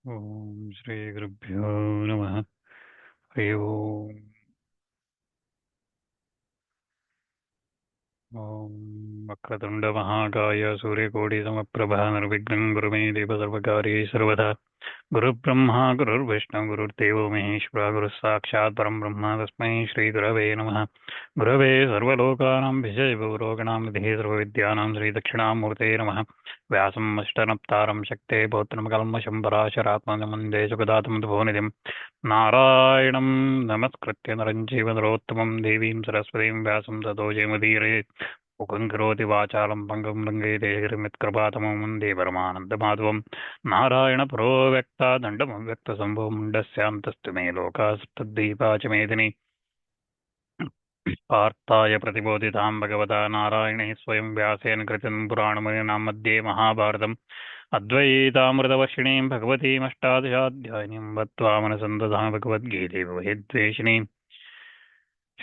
Om Shri Gurubhyo Namaha. Hari Om. Om Vakratunda Mahakaya Suryakoti Samaprabha Nirvighnan Guru Me Deva Sarvakari Sarvada Guru Brahma Guru Vishnu Guru Devo Maheshwara Guru Sakshat Param Brahma Tasmai Shri Gurave Namaha Gurave Sarvalokanam Vijayavo Roganam Vidhe Sarvavidyanam Sri Dakshinamurte Namaha Vyasam Ashtanaptaram Shakte Potram Kalmasham Parasharatmanam Mande Sukadatam Dvonidim Narayanam Namaskritya Naranjiva Narottamam Devim Saraswatim Vyasam Tato Jayamudire Ukangkaroti Vachalam Pangam Rangete Hirmitkrapathamam Vande Paramanandamaधवम् Narayan परो व्यक्ता दंडम व्यक्त संभव मुंडस्यांतस्तु मे लोकाः तद्दीपा च मेदिनी पार्थाय प्रतिबोधितां भगवता नारायणैः स्वयं व्यासेन कृतं पुराणमुनिनां मध्ये महाभारतम् अद्वैतामृतवर्षिणीं भगवतीमष्टादशाध्यायिनीं वत्वा मनसन्दधामि भगवद्गीते भवेद्वेषिणीम्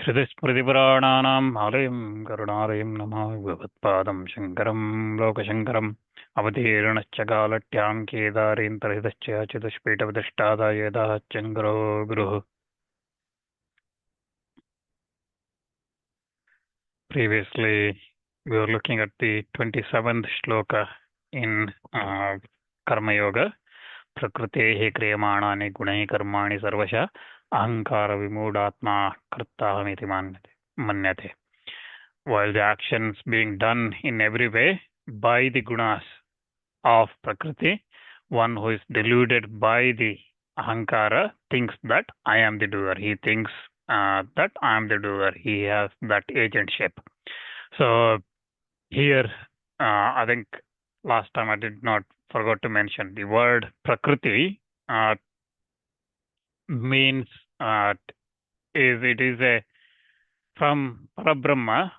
श्रुतिस्मृतिपुराणानाम् आलयं करुणालयं नमामि भगवत्पादं शङ्करं लोकशङ्करम् अवतीर्णश्च कालट्यां केदारेन्तर्हितश्च चतुष्पीठप्रतिष्ठादाय यदाच्चङ्करो गुरुः. Previously, we were looking at the 27th shloka in Karma Yoga. Prakrutehi kriyamānāni gunai karmāni sarvasha ahankara vimūdatma kartāhamiti manyate. While the actions being done in every way by the gunas of Prakriti, one who is deluded by the ahankara thinks that I am the doer. He thinks that I am the doer. He has that agentship. So here, I think last time I did not forgot to mention the word Prakriti means it is a from Parabrahma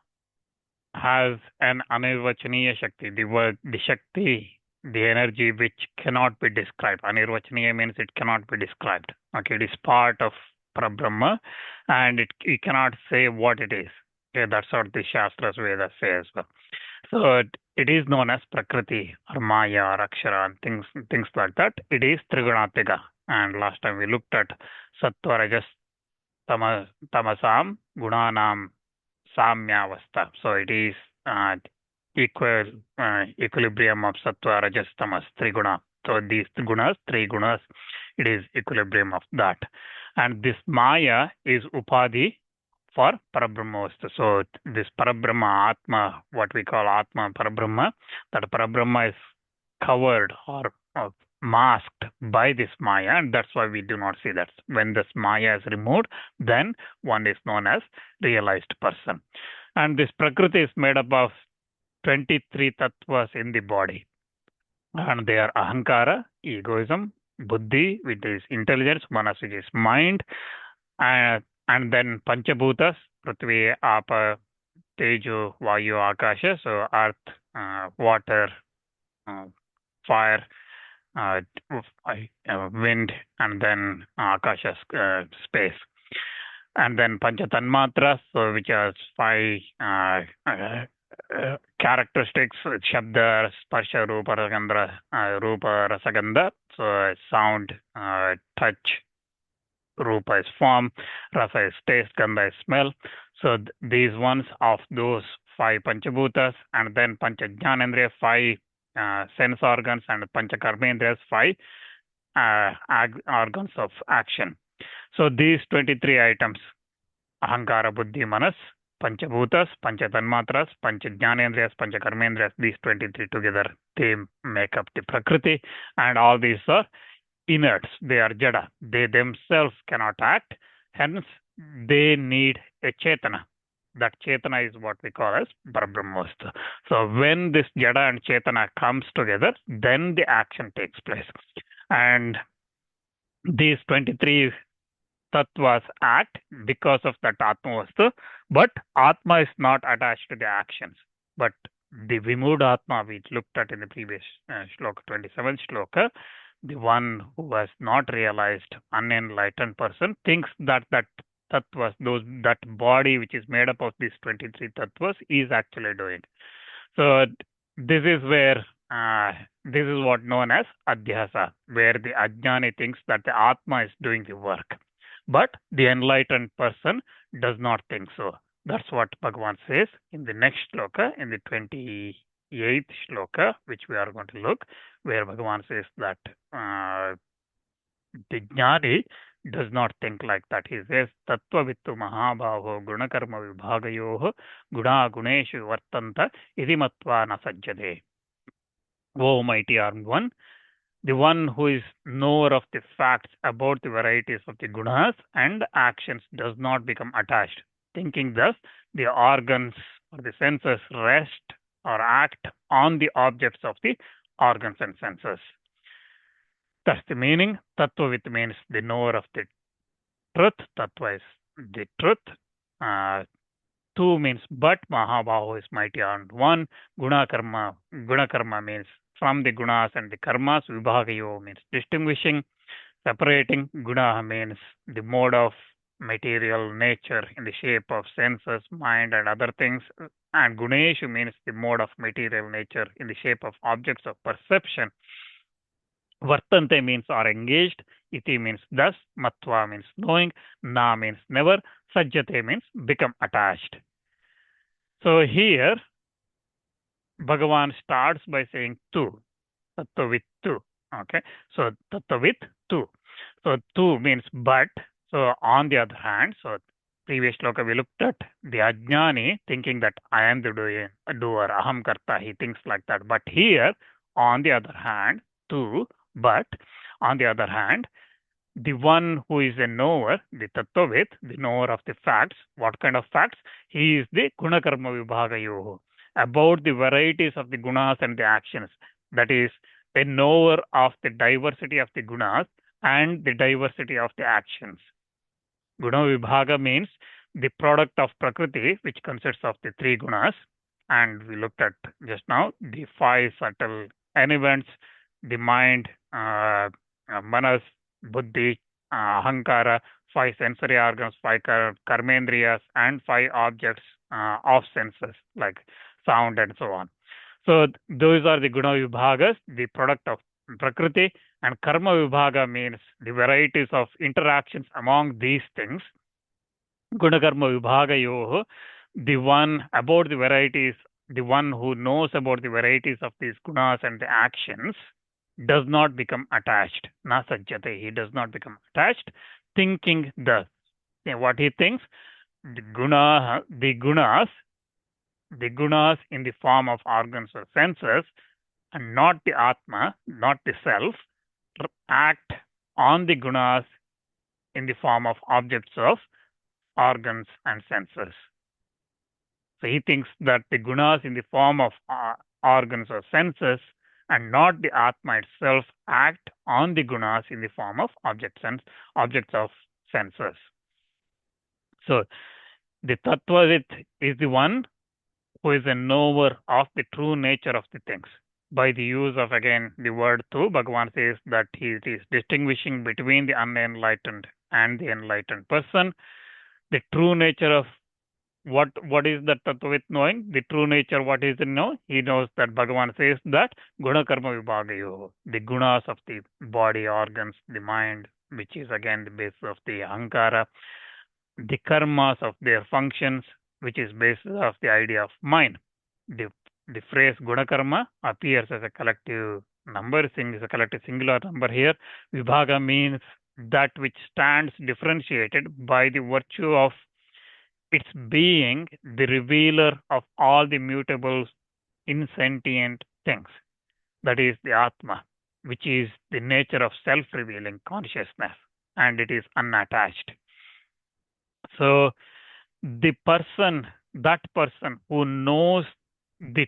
has an anirvachaniya shakti. The word, the shakti, the energy which cannot be described. Anirvachaniya means it cannot be described. Okay, it is part of Parabrahma and you cannot say what it is. Okay, that's what the Shastras Vedas say as well. So it is known as Prakriti or Maya or Akshara and things like that. It is Trigunatika. And last time we looked at Sattva, Rajas, Tamasam, Gunanam, Samyavastha. So it is equilibrium of Sattva, Rajas, Tamas, Triguna. So these gunas, three gunas, it is equilibrium of that. And this Maya is Upadhi for Parabrahmavastha. So this Parabrahma, Atma, what we call Atma, Parabrahma, that Parabrahma is covered or masked by this Maya, and that's why we do not see that. When this Maya is removed, then one is known as realized person. And this Prakriti is made up of 23 tattvas in the body. And they are Ahankara, egoism, Buddhi, which is intelligence, Manas, which is mind, and then Panchabhutas, Prithvi, Apa, Tejo, Vayu, Akasha, so earth, water, fire, wind, and then Akasha, space. And then Panchatanmatras, so which are five characteristics, Shabda, Sparsha, Rupa, Rasagandha, so sound, touch, Rupa is form, Rasa is taste, Gandha is smell. So these ones of those five Panchabhutas, and then Panchajnanendriya, five sense organs, and Panchakarmendriyas, five organs of action. So these 23 items, Ahankara, Buddhi, Manas, Panchabhutas, Panchatanmatras, Panchajnanendriyas, Panchakarmendriyas, these 23 together, they make up the Prakriti, and all these are inerts. They are Jada. They themselves cannot act. Hence, they need a Chetana. That Chetana is what we call as Parabrahmavastha. So when this Jada and Chetana comes together, then the action takes place. And these 23 tattvas act because of that Atmavastha, but Atma is not attached to the actions. But the Vimudha Atma, we looked at in the previous shloka, 27th shloka, the one who has not realized, unenlightened person, thinks that tattvas, that body which is made up of these 23 tattvas is actually doing. So this is where this is what known as adhyasa, where the ajnani thinks that the Atma is doing the work. But the enlightened person does not think so. That's what Bhagavan says in the next shloka, in the 28th shloka, which we are going to look, where Bhagavan says that the jnani does not think like that. He says, Tattva vittu mahabhavo gunakarma vibhagayoho guna guneshu vartanta iti matva na sajjade. O mighty armed one, the one who is knower of the facts about the varieties of the gunas and actions does not become attached. Thinking thus, the organs or the senses rest or act on the objects of the organs and senses. That's the meaning. Tattvavit means the knower of the truth. Tattva is the truth. Tu means but. Mahabhaho is mighty armed one. Gunakarma means from the gunas and the karmas. Vibhagayo means distinguishing, separating. Guna means the mode of material nature in the shape of senses, mind, and other things. And guneshu means the mode of material nature in the shape of objects of perception. Vartante means are engaged. Iti means thus. Matva means knowing. Na means never. Sajjate means become attached. So here, Bhagavan starts by saying tu, tattvavit tu. Okay, so tattvavit tu. So tu means but. So on the other hand, so previous shloka we looked at the ajnani thinking that I am the doer, aham karta, he thinks like that. But here, on the other hand, tu, but on the other hand, the one who is a knower, the tattvavit, the knower of the facts. What kind of facts? He is the gunakarma vibhagayoho, about the varieties of the gunas and the actions. That is, a knower of the diversity of the gunas and the diversity of the actions. Guna vibhaga means the product of prakriti, which consists of the three gunas. And we looked at just now the five subtle elements, the mind, manas, buddhi, ahankara, five sensory organs, five karmendriyas, and five objects of senses like sound and so on. So those are the guna vibhagas, the product of prakriti, and karma vibhaga means the varieties of interactions among these things. Guna karma vibhagayoho, the one about the varieties, the one who knows about the varieties of these gunas and the actions, does not become attached. Na sajjate, he does not become attached, thinking thus. What he thinks, the gunas in the form of organs or senses, and not the Atma, not the self, act on the gunas in the form of objects of organs and senses. So he thinks that the gunas in the form of organs or senses and not the Atma itself act on the gunas in the form of objects of senses. So the tattvavit is the one who is a knower of the true nature of the things. By the use of again the word tu, Bhagavan says that he is distinguishing between the unenlightened and the enlightened person. The true nature of what is that tattvavit knowing? The true nature, what is it know? He knows that Bhagavan says that guna karma vibhagayo, the gunas of the body, organs, the mind, which is again the basis of the ahankara, the karmas of their functions, which is basis of the idea of mind. The phrase gunakarma appears as a collective number, is a collective singular number here. Vibhaga means that which stands differentiated by the virtue of its being the revealer of all the mutable, insentient things. That is the Atma, which is the nature of self-revealing consciousness, and it is unattached. So that person who knows the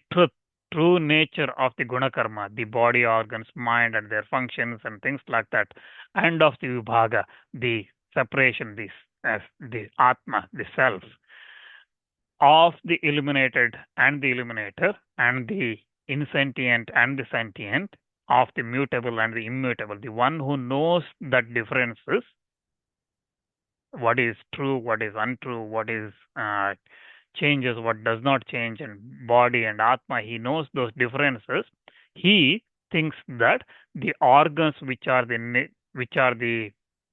true nature of the gunakarma, the body, organs, mind, and their functions and things like that, and of the vibhaga, the separation, the Atma, the self, of the illuminated and the illuminator, and the insentient and the sentient, of the mutable and the immutable, the one who knows that differences, what is true, what is untrue, what is changes, what does not change, and body and Atma, he knows those differences. He thinks that the organs which are the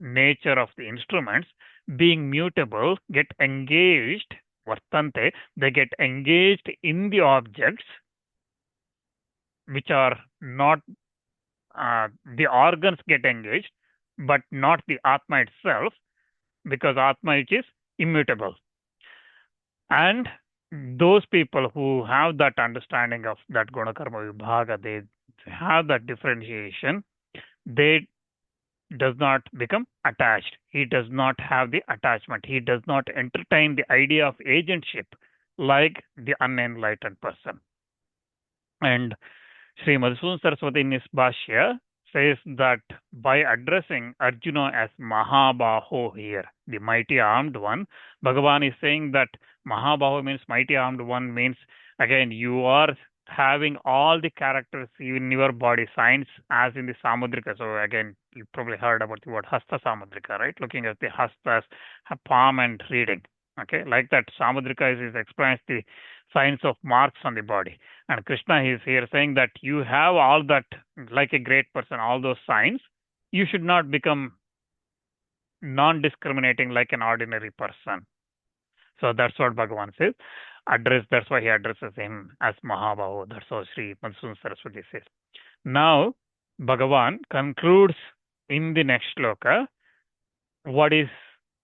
nature of the instruments being mutable get engaged, vartante, they get engaged in the objects which are not, the organs get engaged, but not the Atma itself, because Atma it is immutable. And those people who have that understanding of that Gunakarma Vibhaga, they have that differentiation, they does not become attached. He does not have the attachment. He does not entertain the idea of agentship like the unenlightened person. And Sri Madhusudan Saraswati in his Bhashya says that by addressing Arjuna as Mahabaho here, the mighty armed one, Bhagavan is saying that Mahabaho means mighty armed one, means again you are having all the characters in your body, signs as in the Samudrika. So again, you probably heard about the word Hasta Samudrika, right? Looking at the Hastas, palm and reading. Okay, like that Samudrika is explains the signs of marks on the body. And Krishna is here saying that you have all that, like a great person, all those signs. You should not become non-discriminating like an ordinary person. So that's what Bhagavan says. That's why he addresses him as Mahabaho. That's how Sri Madhusudan Saraswati says. Now, Bhagavan concludes in the next shloka what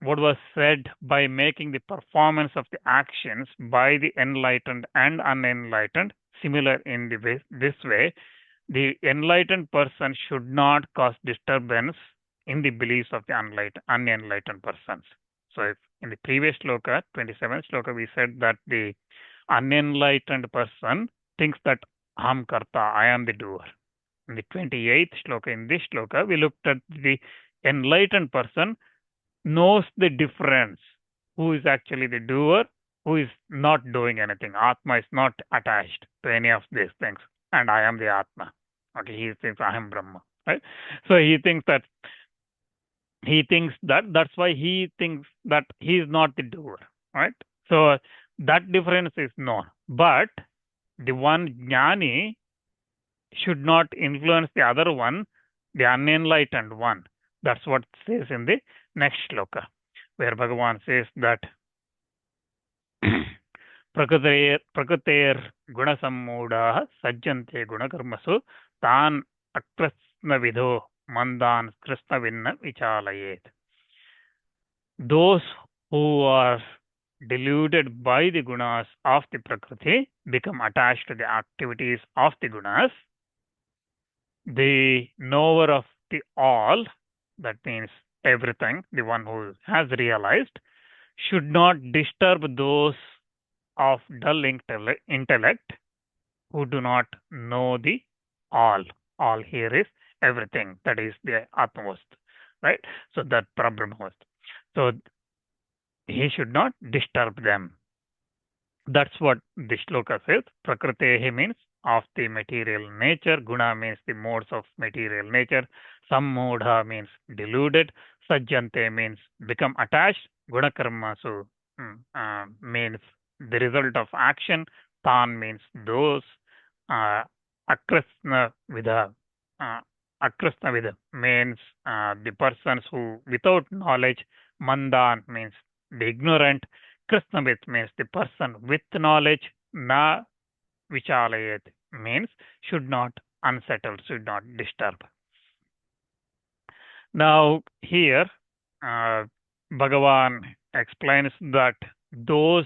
was said by making the performance of the actions by the enlightened and unenlightened similar in this way. The enlightened person should not cause disturbance in the beliefs of the unenlightened persons. So if in the previous shloka, 27th shloka, we said that the unenlightened person thinks that aham karta, I am the doer. In the 28th shloka, in this shloka, we looked at the enlightened person knows the difference. Who is actually the doer, who is not doing anything. Atma is not attached to any of these things. And I am the Atma. Okay, he thinks I am Brahma. Right? So he thinks that that's why he thinks that he is not the doer. Right? So that difference is known. But the one jnani should not influence the other one, the unenlightened one. That's what it says in the next shloka, where Bhagavan says that Prakriter gunasammudaha sajjante gunakarmasu tan akrasna vidho mandan krishna vinna vichalayet. Those who are deluded by the gunas of the Prakriti become attached to the activities of the gunas. The knower of the all, that means everything, the one who has realized, should not disturb those of dull intellect who do not know the all. All here is everything, that is the Atmavast, right? So that Parabrahmavast. So he should not disturb them. That's what the shloka says. Prakritehi means of the material nature. Guna means the modes of material nature. Sammudha means deluded. Sajjante means become attached. Gunakarmasu means the result of action. Tan means those. Akrasna vidha. Akrasna vidha means the persons who without knowledge. Mandan means the ignorant. Krishnavit means the person with knowledge. Na vichalayet means should not unsettle, should not disturb. Now here Bhagavan explains that those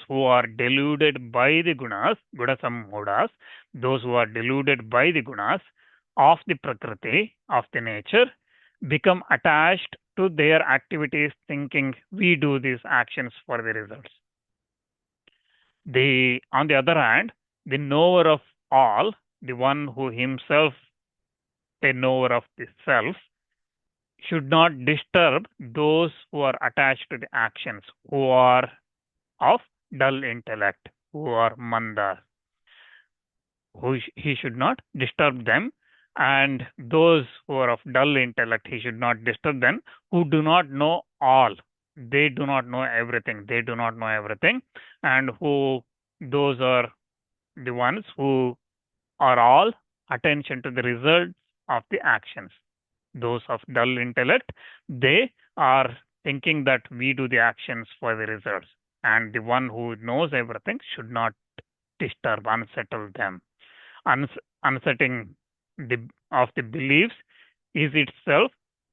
who are deluded by the gunas, gunasammudas, those who are deluded by the gunas of the Prakriti, of the nature, become attached to their activities, thinking we do these actions for the results. On the other hand, the knower of all, the one who himself a knower of the self, should not disturb those who are attached to the actions, who are of dull intellect, who are mandas. He should not disturb them. And those who are of dull intellect, he should not disturb them, who do not know all. They do not know everything. They do not know everything. And those are the ones who are all attention to the results of the actions. Those of dull intellect, they are thinking that we do the actions for the results. And the one who knows everything should not disturb, unsettle them. Unsetting of the beliefs is itself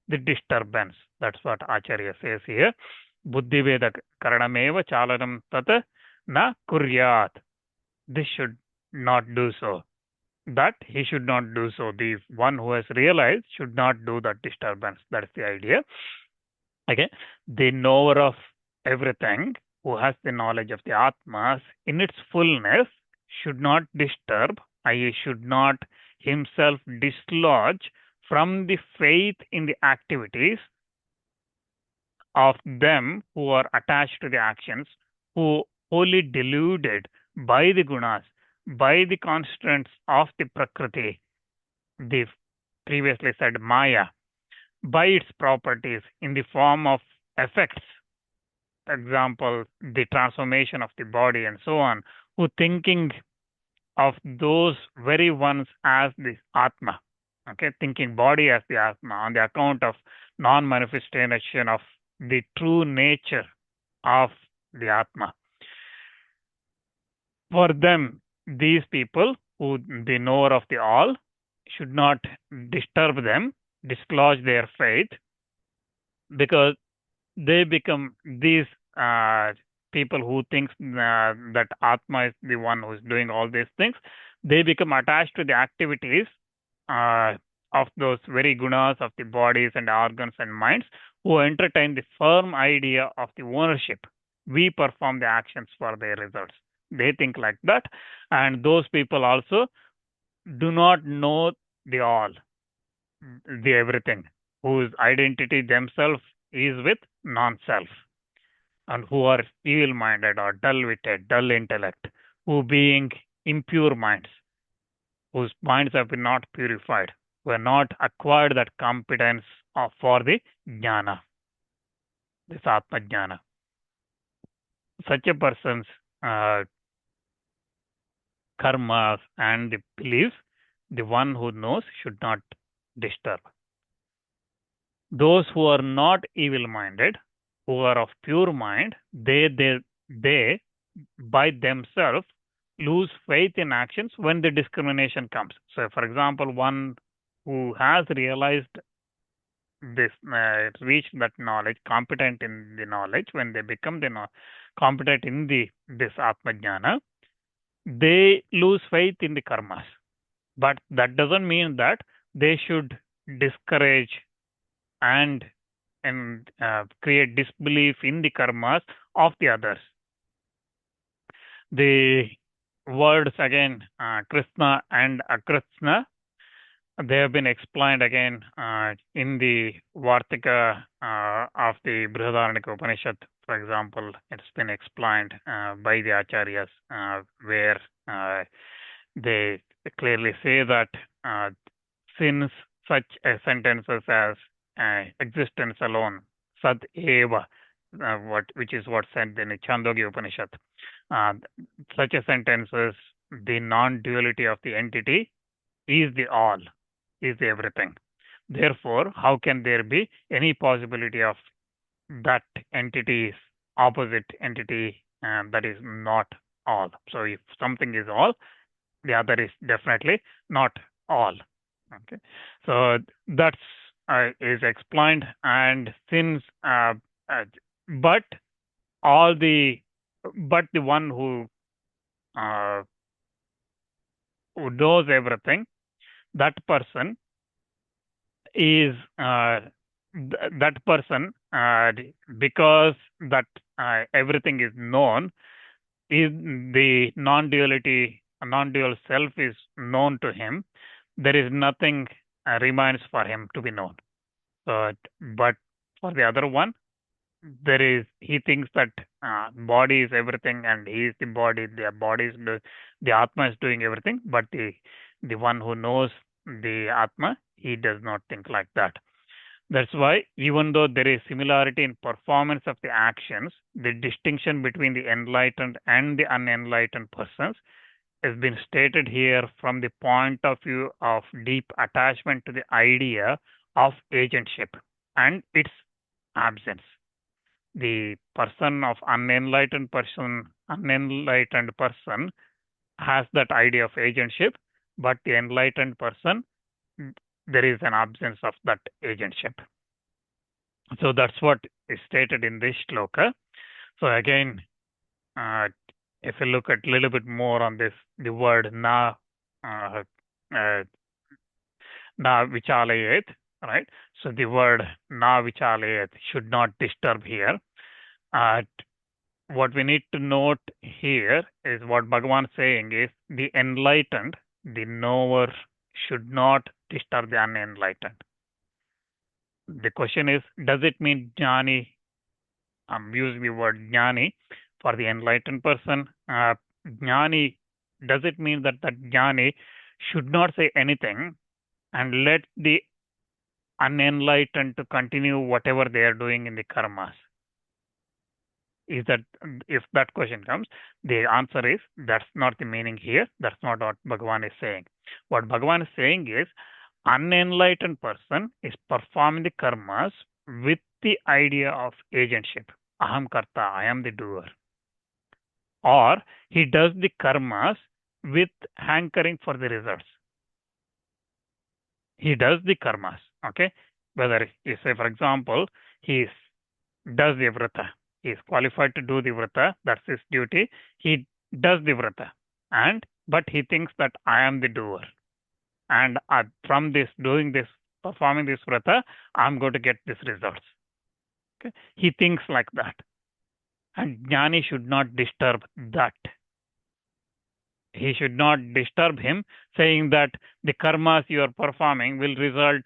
the disturbance. That's what Acharya says here. Buddhiveda karanameva chalanam tat na kuryat. This should not do so. That he should not do so. The one who has realized should not do that disturbance. That's the idea. Okay. The knower of everything, who has the knowledge of the Atmas in its fullness, should not disturb, i.e., should not himself dislodge from the faith in the activities of them who are attached to the actions, who wholly deluded by the gunas, by the constraints of the Prakriti, the previously said Maya, by its properties in the form of effects, example, the transformation of the body and so on, who thinking of those very ones as the Atma, okay, thinking body as the Atma on the account of non-manifestation of the true nature of the Atma. For them, these people, who the knower of the all, should not disturb them, dislodge their faith, because they become these people who think that Atma is the one who is doing all these things. They become attached to the activities of those very gunas of the bodies and organs and minds, who entertain the firm idea of the ownership. We perform the actions for their results. They think like that. And those people also do not know the all, the everything, whose identity themselves is with non-self, and who are evil-minded or dull-witted, dull intellect, who being impure minds, whose minds have been not purified, who have not acquired that competence for the jnana, this Atma jnana. Such a person's karmas and the beliefs, the one who knows should not disturb. Those who are not evil-minded, who are of pure mind, they by themselves lose faith in actions when the discrimination comes. So, for example, one who has realized this, reached that knowledge, competent in the knowledge, when they become competent in this Atma Jnana, they lose faith in the karmas. But that doesn't mean that they should discourage and create disbelief in the karmas of the others. The words again, Krishna and Akrishna, they have been explained again in the Vartika of the Brihadaranyaka Upanishad, for example. It's been explained by the Acharyas, where they clearly say that since such sentences as existence alone, Sat Eva, which is what said in the Chandogya Upanishad, such a sentences, the non-duality of the entity is the all, is the everything. Therefore, how can there be any possibility of that entity's opposite entity that is not all? So if something is all, the other is definitely not all. Okay, so that's is explained, and since but the one who knows everything, that person is that person because that everything is known, is the non-dual self is known to him. There is nothing remains for him to be known. But for the other one, he thinks that body is everything and he is the body. The Atma is doing everything, but the one who knows the Atma, he does not think like that. That's why, even though there is similarity in performance of the actions, the distinction between the enlightened and the unenlightened persons has been stated here from the point of view of deep attachment to the idea of agentship and its absence. The person of unenlightened person has that idea of agentship, but the enlightened person, there is an absence of that agentship. So that's what is stated in this shloka. So again, if you look at a little bit more on this, the word na vichalayet, right? So the word na vichalayet should not disturb here. What we need to note here is what Bhagavan is saying is the enlightened, the knower, should not disturb the unenlightened. The question is, does it mean jnani? I'm using the word jnani for the enlightened person. Jnani, does it mean that that jnani should not say anything and let the unenlightened to continue whatever they are doing in the karmas? Is that, if that question comes, the answer is that's not the meaning here. That's not what Bhagavan is saying. What Bhagavan is saying is unenlightened person is performing the karmas with the idea of agentship. Aham karta, I am the doer. Or he does the karmas with hankering for the results. He does the karmas, okay? Whether he say, for example, he does the vrata. He is qualified to do the vrata. That's his duty. He does the vrata. But he thinks that I am the doer. And from this, doing this, performing this vrata, I'm going to get these results. Okay? He thinks like that. And jnani should not disturb that. He should not disturb him, saying that the karmas you are performing will result,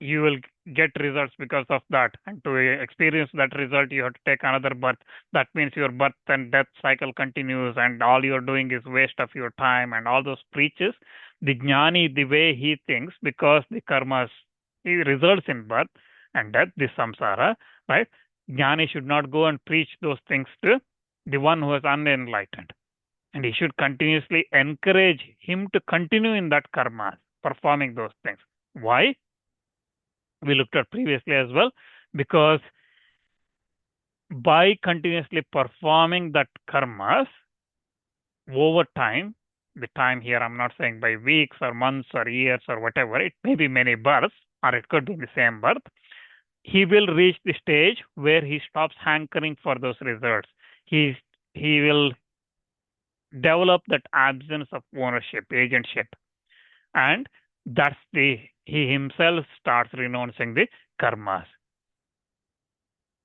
you will get results because of that. And to experience that result, you have to take another birth. That means your birth and death cycle continues, and all you're doing is waste of your time, and all those preaches. The jnani, the way he thinks, because the karmas, he results in birth and death, the samsara, right? Jnani should not go and preach those things to the one who is unenlightened. And he should continuously encourage him to continue in that karma, performing those things. Why? We looked at previously as well, because by continuously performing that karmas over time, the time here I'm not saying by weeks or months or years or whatever, it may be many births or it could be in the same birth, he will reach the stage where he stops hankering for those results. He will develop that absence of ownership, agentship. And that's he himself starts renouncing the karmas.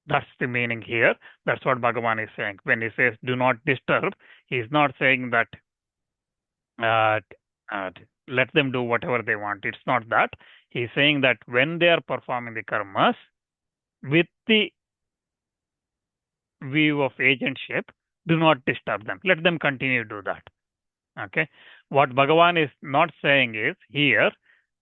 That's the meaning here. That's what Bhagavan is saying. When he says, do not disturb, he's not saying that let them do whatever they want. It's not that. He's saying that when they are performing the karmas with the view of agentship, do not disturb them. Let them continue to do that. Okay. What Bhagavan is not saying is here,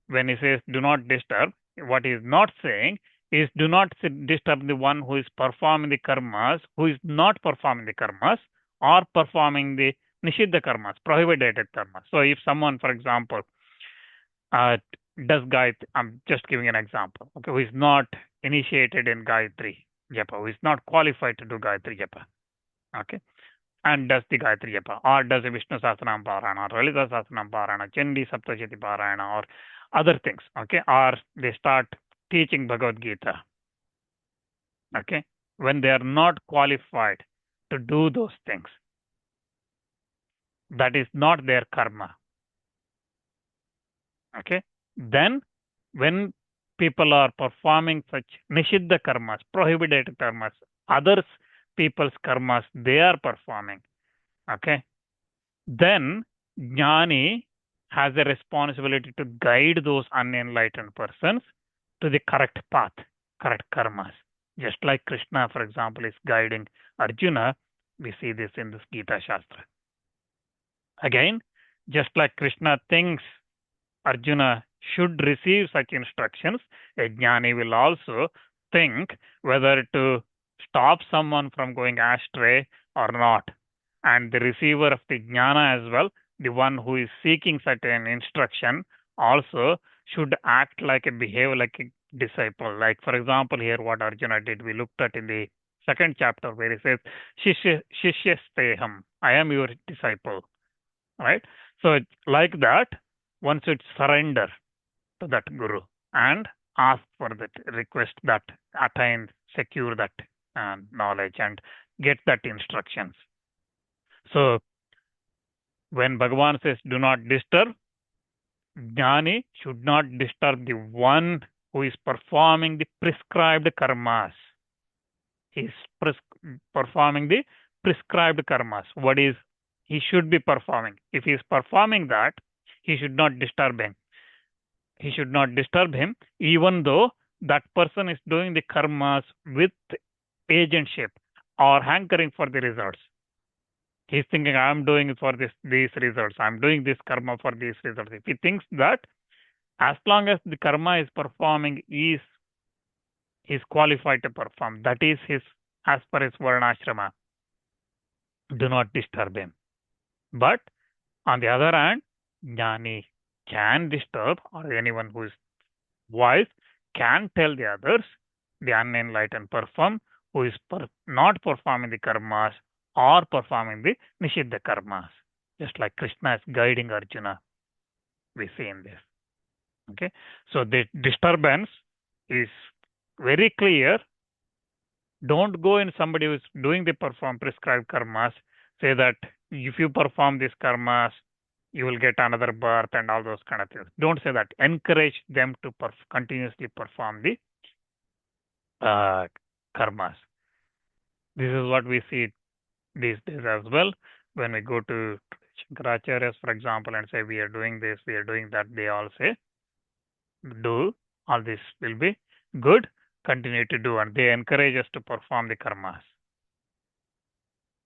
when he says do not disturb, what he is not saying is do not disturb the one who is performing the karmas, who is not performing the karmas, or performing the nishiddha karmas, prohibited karmas. So if someone, for example, does Gayatri, I'm just giving an example, okay, who is not initiated in Gayatri Japa, who is not qualified to do Gayatri Japa, okay, and does the Gayatri Japa, or does a Vishnu Sahasranam Parayana, or Lalita Sahasranam Parayana, Chandi Saptashati Parayana, or other things, okay, or they start teaching Bhagavad Gita, okay, when they are not qualified to do those things, that is not their karma, okay. Then when people are performing such nishiddha karmas, prohibited karmas, others people's karmas they are performing, okay, then jnani has a responsibility to guide those unenlightened persons to the correct path, correct karmas. Just like Krishna, for example, is guiding Arjuna, we see this in this Gita Śāstra. Again, just like Krishna thinks Arjuna should receive such instructions, a jnani will also think whether to stop someone from going astray or not. and the receiver of the jnana as well, the one who is seeking certain instruction, also should act like a behave like a disciple. Like for example, here what Arjuna did, we looked at in the second chapter where he says, Shishyasteham, I am your disciple. Right? So like that, one should surrender to that guru and ask for that, request that, attain, secure that knowledge and get that instructions. So when Bhagavan says do not disturb, Jnani should not disturb the one who is performing the prescribed karmas. He is performing the prescribed karmas. What is he should be performing? If he is performing that, he should not disturb him. He should not disturb him, even though that person is doing the karmas with agentship or hankering for the results. He's thinking, I'm doing it for these results. I'm doing this karma for these results. If he thinks that, as long as the karma is performing, he's qualified to perform. That is his, as per his varnashrama. Do not disturb him. But on the other hand, jnani can disturb, or anyone who is wise can tell the others, the unenlightened person who is not performing the karmas or performing the nishiddha karmas. Just like Krishna is guiding Arjuna, we see in this. Okay, so the disturbance is very clear. Don't go in somebody who is doing the prescribed karmas, say that if you perform these karmas, you will get another birth and all those kind of things. Don't say that. Encourage them to continuously perform the karmas. This is what we see these days as well. When we go to Shankaracharyas, for example, and say we are doing this, we are doing that, they all say, do, all this will be good, continue to do, and they encourage us to perform the karmas.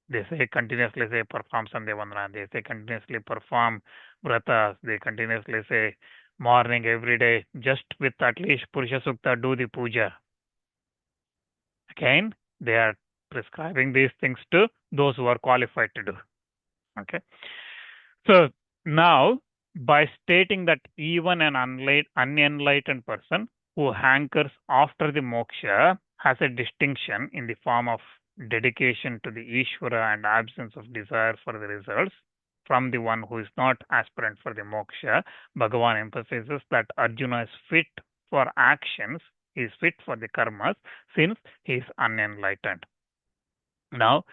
They say continuously say perform Sandhya Vandana, they say continuously perform vratas, they continuously say morning every day, just with at least Purusha Sukta, do the puja. Again, they are prescribing these things to those who are qualified to do. Okay. So now, by stating that even an unenlightened person who hankers after the moksha has a distinction in the form of dedication to the Ishvara and absence of desire for the results from the one who is not aspirant for the moksha, Bhagavan emphasizes that Arjuna is fit for actions, he is fit for the karmas since he is unenlightened. Now,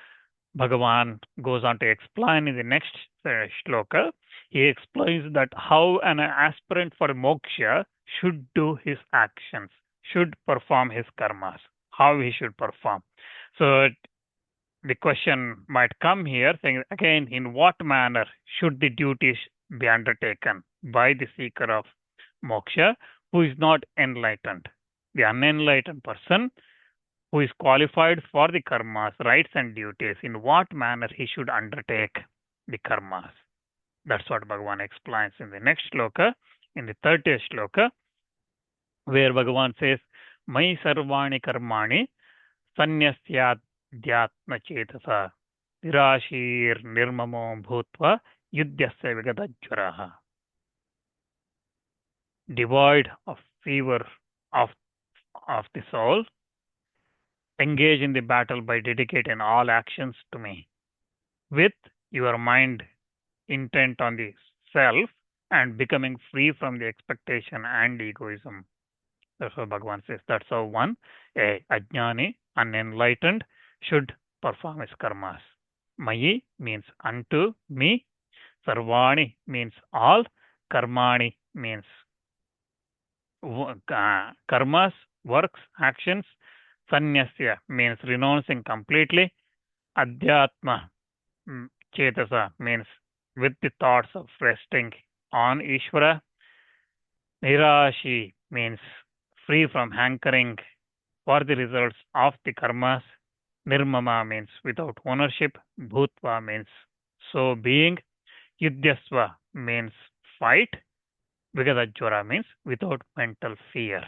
Bhagavan goes on to explain in the next shloka. He explains that how an aspirant for moksha should do his actions, should perform his karmas, how he should perform. So the question might come here saying again, in what manner should the duties be undertaken by the seeker of moksha who is not enlightened? The unenlightened person who is qualified for the karmas, rights and duties, in what manner he should undertake the karmas. That's what Bhagavan explains in the next shloka, in the 30th shloka, where Bhagavan says, Mai sarvani karmani sanyasyadhyatma chetasa nirashir nirmamo bhutva yuddhyasya vigadajvaraha. Devoid of fever of the soul, engage in the battle by dedicating all actions to me, with your mind intent on the self and becoming free from the expectation and egoism. That's what Bhagavan says. That's how one, a ajnani, unenlightened, should perform his karmas. Mayi means unto me, sarvani means all, karmani means karmas, works, actions, Sanyasya means renouncing completely. Adhyatma chetasa means with the thoughts of resting on Ishvara. Nirashi means free from hankering for the results of the karmas. Nirmama means without ownership. Bhutva means so being. Yuddhyasva means fight. Vigadajvara means without mental fear.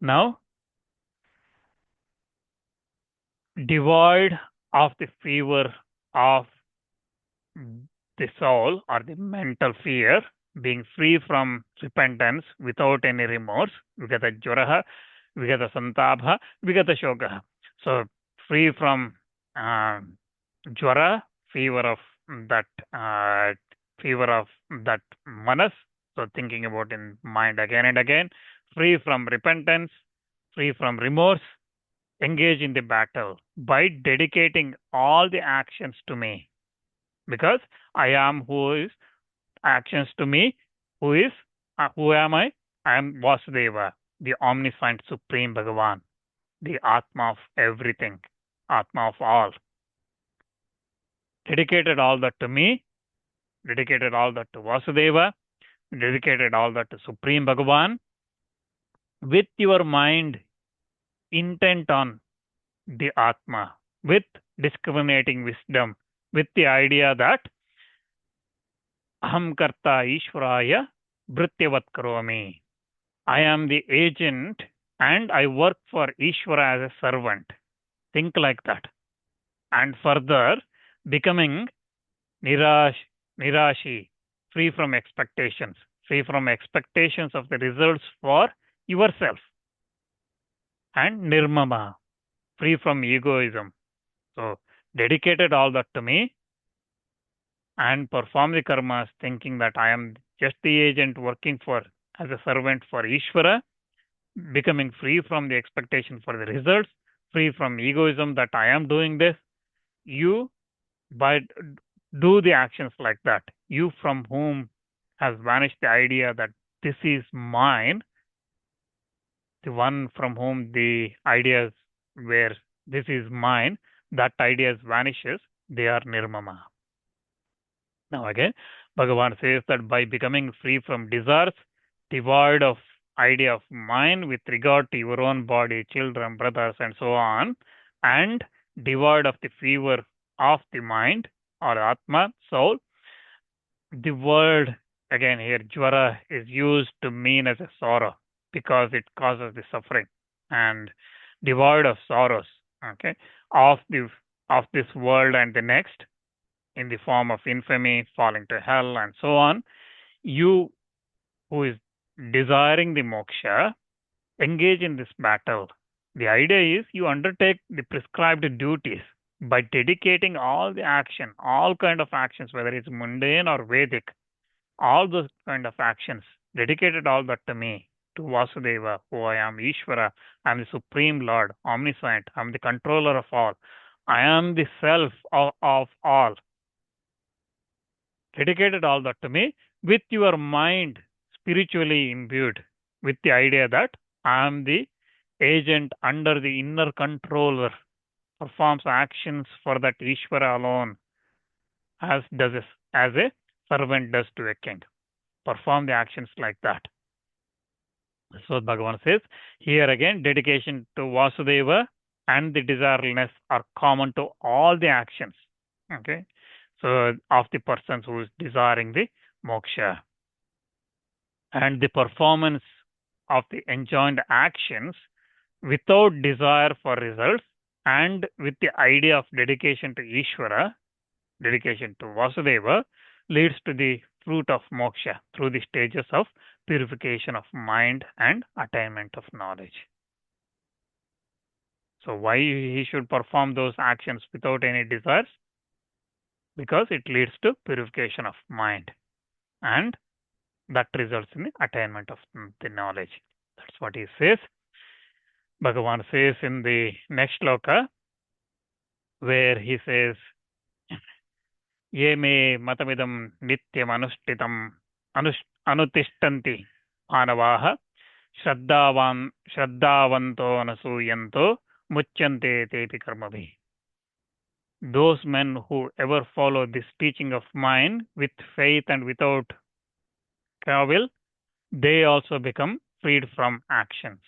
Now, devoid of the fever of the soul or the mental fear, being free from repentance without any remorse, vigata jvaraha, vigata santapha, vigata shokaha. So free from uh, jvara, fever of that uh, fever of that manas, so thinking about in mind again and again, free from repentance, free from remorse, engage in the battle by dedicating all the actions to me, because I am who is actions to me, who am I? I am Vasudeva, the omniscient supreme Bhagavan, the Atma of everything, Atma of all. Dedicated all that to me, dedicated all that to Vasudeva, dedicated all that to Supreme Bhagavan, with your mind intent on the Atma, with discriminating wisdom, with the idea that Aham Karta Ishwaraya Bhrityavat Karomi. I am the agent and I work for Ishvara as a servant. Think like that. And further, becoming Nirashi, free from expectations of the results for yourself. And Nirmama, free from egoism. So, dedicated all that to me and perform the karmas thinking that I am just the agent working for as a servant for Ishvara, becoming free from the expectation for the results, free from egoism that I am doing this. You, by do the actions like that, you from whom has vanished the idea that this is mine, the one from whom the ideas where this is mine, that ideas vanishes, they are nirmama. Now again, Bhagavan says that by becoming free from desires, devoid of idea of mine with regard to your own body, children, brothers, and so on, and devoid of the fever of the mind or Atma, soul, the word again here, jvara, is used to mean as a sorrow because it causes the suffering, and devoid of sorrows, okay, of the of this world and the next, in the form of infamy, falling to hell, and so on. You who is desiring the moksha, engage in this battle. The idea is you undertake the prescribed duties by dedicating all the action, all kind of actions, whether it's mundane or Vedic, all those kind of actions, dedicated all that to me, to Vasudeva, who I am Ishvara, I am the Supreme Lord, omniscient, I am the controller of all, I am the self of all. Dedicated all that to me with your mind spiritually imbued with the idea that I am the agent under the inner controller, performs actions for that Ishvara alone, as a servant does to a king. Perform the actions like that. So Bhagavan says, here again, dedication to Vasudeva and the desirelessness are common to all the actions. Okay. So of the persons who is desiring the moksha. And the performance of the enjoined actions without desire for results and with the idea of dedication to Ishvara, dedication to Vasudeva, leads to the fruit of moksha through the stages of purification of mind and attainment of knowledge. So why he should perform those actions without any desires? Because it leads to purification of mind, and that results in the attainment of the knowledge. That's what he says. Bhagavan says in the next shloka, where he says, Ye me matamidam nityam anushtitam anutishtanti manavaha shraddhavanto anasuyanto muchyante tepi karmabhi. Those men who ever follow this teaching of mine with faith and without cavil, they also become freed from actions.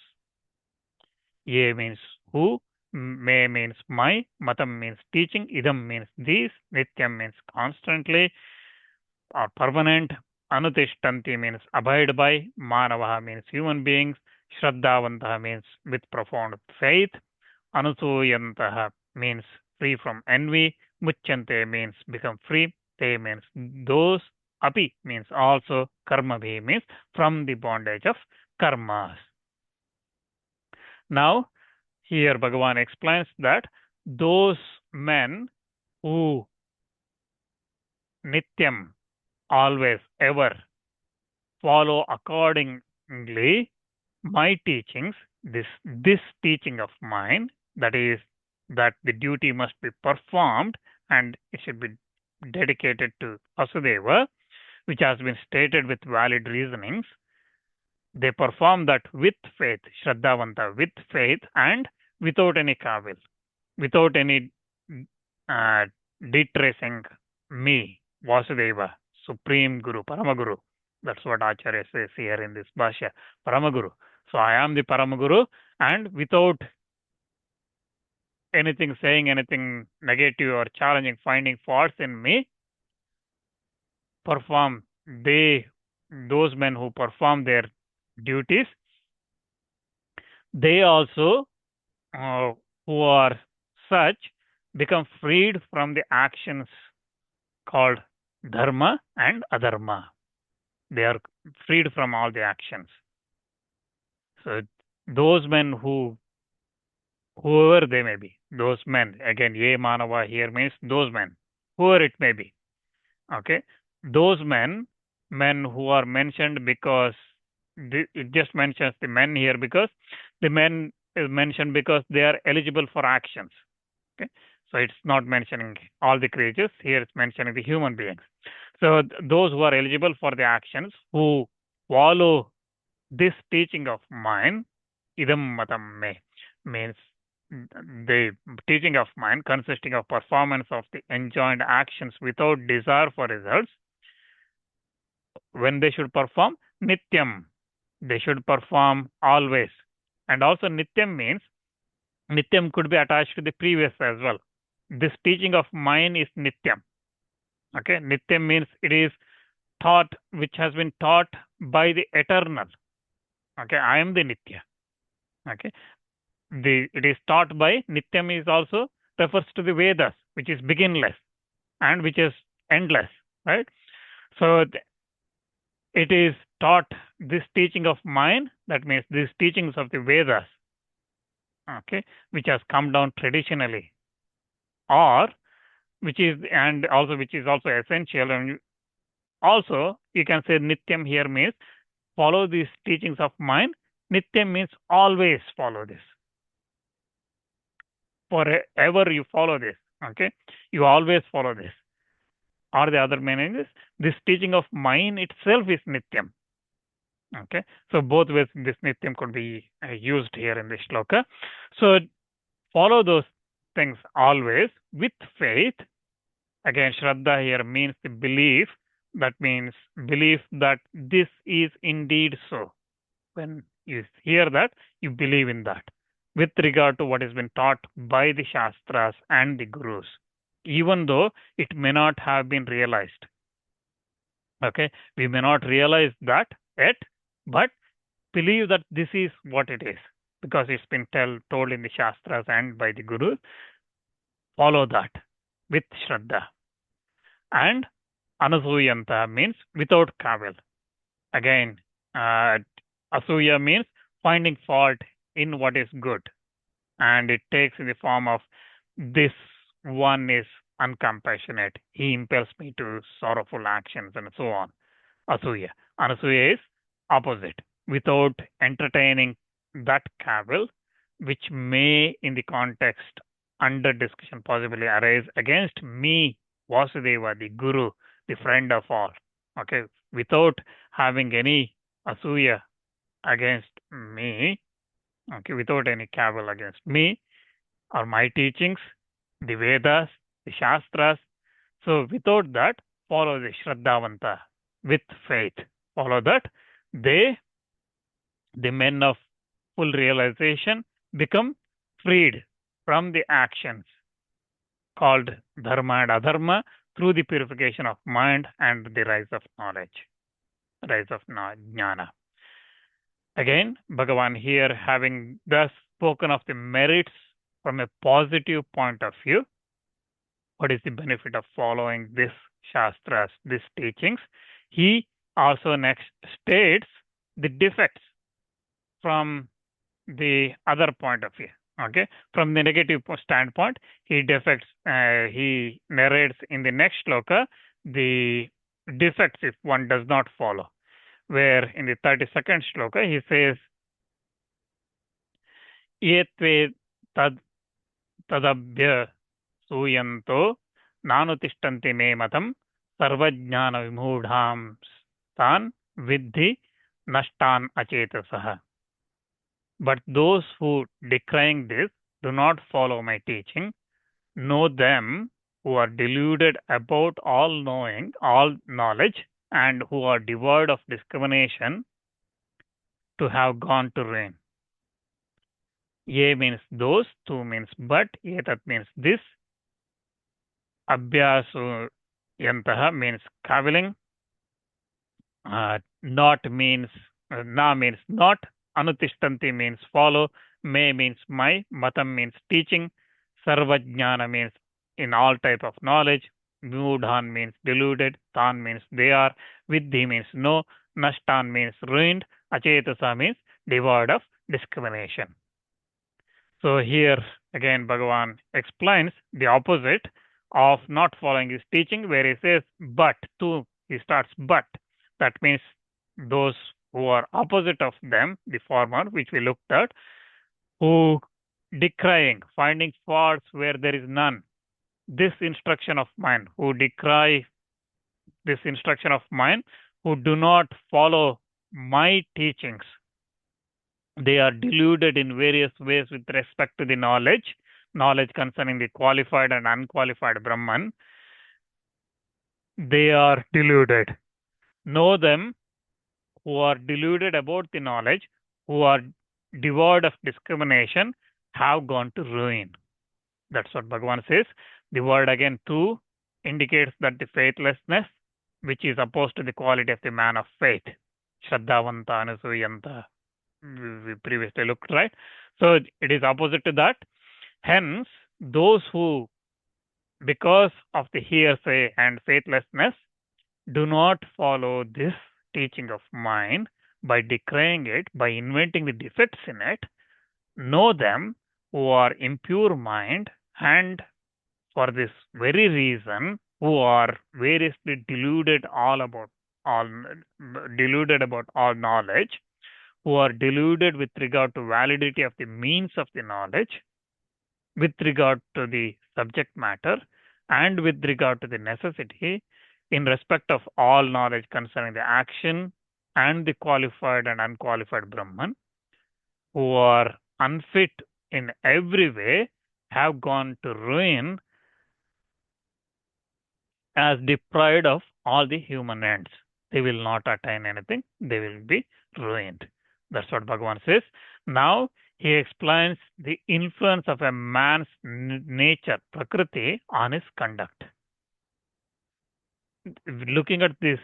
Ye means who, me means my, matam means teaching, idam means these, nityam means constantly or permanent, anutishtanti means abide by, manavaha means human beings, shraddhavantaha means with profound faith, anasuyantaha means free from envy. Muchyante means become free. Te means those. Api means also. Karmabhi means from the bondage of karmas. Now, here Bhagavan explains that those men who nityam, always, ever, follow accordingly my teachings, this teaching of mine, that is, that the duty must be performed and it should be dedicated to Vasudeva, which has been stated with valid reasonings. They perform that with faith, Shraddhavanta, with faith and without any kavil, without any detracing me, Vasudeva, Supreme Guru, Paramaguru. That's what Acharya says here in this Bhashya, Paramaguru. So I am the Paramaguru, and without anything saying anything negative or challenging, finding faults in me, perform those men who perform their duties, they also, who are such, become freed from the actions called dharma and adharma. They are freed from all the actions. So those men whoever they may be, those men, again, ye manava here means those men, whoever it may be. Okay, those men who are mentioned because it just mentions the men here because the men is mentioned because they are eligible for actions. Okay, so it's not mentioning all the creatures, here it's mentioning the human beings. So those who are eligible for the actions, who follow this teaching of mine, idam matam me, means the teaching of mine consisting of performance of the enjoined actions without desire for results. When they should perform, nityam, they should perform always. And also nityam means, nityam could be attached to the previous as well. This teaching of mine is nityam. Okay, nityam means it is taught, which has been taught by the eternal. Okay, I am the nitya. Okay, it is taught by, nityam is also refers to the Vedas, which is beginless and which is endless, right? So it is taught, this teaching of mine, that means these teachings of the Vedas, okay, which has come down traditionally, or which is also essential. And also you can say nityam here means follow these teachings of mine. Nityam means always follow this. Forever you follow this. Okay, you always follow this. Or the other meaning is, this teaching of mine itself is nityam. Okay, so both ways this nityam could be used here in this shloka. So follow those things always with faith. Again, Shraddha here means the belief. That means belief that this is indeed so. When you hear that, you believe in that with regard to what has been taught by the Shastras and the Gurus, even though it may not have been realized. Okay, we may not realize that yet, but believe that this is what it is because it's been told in the Shastras and by the Gurus. Follow that with Shraddha. And Anasuyanta means without kavil. Again, Asuya means finding fault in what is good. And it takes in the form of, this one is uncompassionate. He impels me to sorrowful actions and so on. Asuya. Anasuya is opposite. Without entertaining that kavil, which may in the context under discussion possibly arise against me, Vasudeva, the Guru, the friend of all. Okay, without having any asuya against me, okay, without any cavil against me or my teachings, the Vedas, the Shastras. So without that, follow the Shraddhavanta with faith. Follow that. The men of full realization, become freed from the actions called dharma and adharma through the purification of mind and the rise of knowledge, rise of jnana. Again, Bhagavan here, having thus spoken of the merits from a positive point of view, what is the benefit of following this Shastras, these teachings. He also next states the defects from the other point of view. Okay, from the negative standpoint, he narrates in the next shloka the defects if one does not follow. Where in the 32nd shloka he says, "Etve tadabhya suyanto nanutishtanti me matam sarvajnana vimudham stan vidhi nashtan achetasah." But those who decrying this do not follow my teaching, know them who are deluded about all knowing, all knowledge, and who are devoid of discrimination to have gone to ruin. Ye means those, tu means but, etat means this, abhyasu yantaha means cavilling, not means, na means not, anutishtanti means follow, me means my, matam means teaching, sarvajnana means in all type of knowledge, mudhan means deluded, tan means they are, vidhi means no, nashtan means ruined, achetasa means devoid of discrimination. So here again Bhagavan explains the opposite of not following his teaching, where he says but, tu, he starts but. That means those who are opposite of them, the former, which we looked at, who decrying, finding faults where there is none. This instruction of mine, who decry this instruction of mine, who do not follow my teachings, they are deluded in various ways with respect to the knowledge concerning the qualified and unqualified Brahman. They are deluded. Know them who are deluded about the knowledge, who are devoid of discrimination, have gone to ruin. That's what Bhagavan says. The word again, tu, indicates that the faithlessness, which is opposed to the quality of the man of faith. Shraddhavanta anusuyanta. We previously looked, right? So it is opposite to that. Hence, those who, because of the hearsay and faithlessness, do not follow this teaching of mine by decrying it, by inventing the defects in it, know them who are impure mind, and for this very reason, who are variously deluded about all knowledge, who are deluded with regard to validity of the means of the knowledge, with regard to the subject matter, and with regard to the necessity in respect of all knowledge concerning the action and the qualified and unqualified Brahman, who are unfit in every way, have gone to ruin as deprived of all the human ends. They will not attain anything. They will be ruined. That's what Bhagavan says. Now he explains the influence of a man's nature, prakriti, on his conduct. Looking at this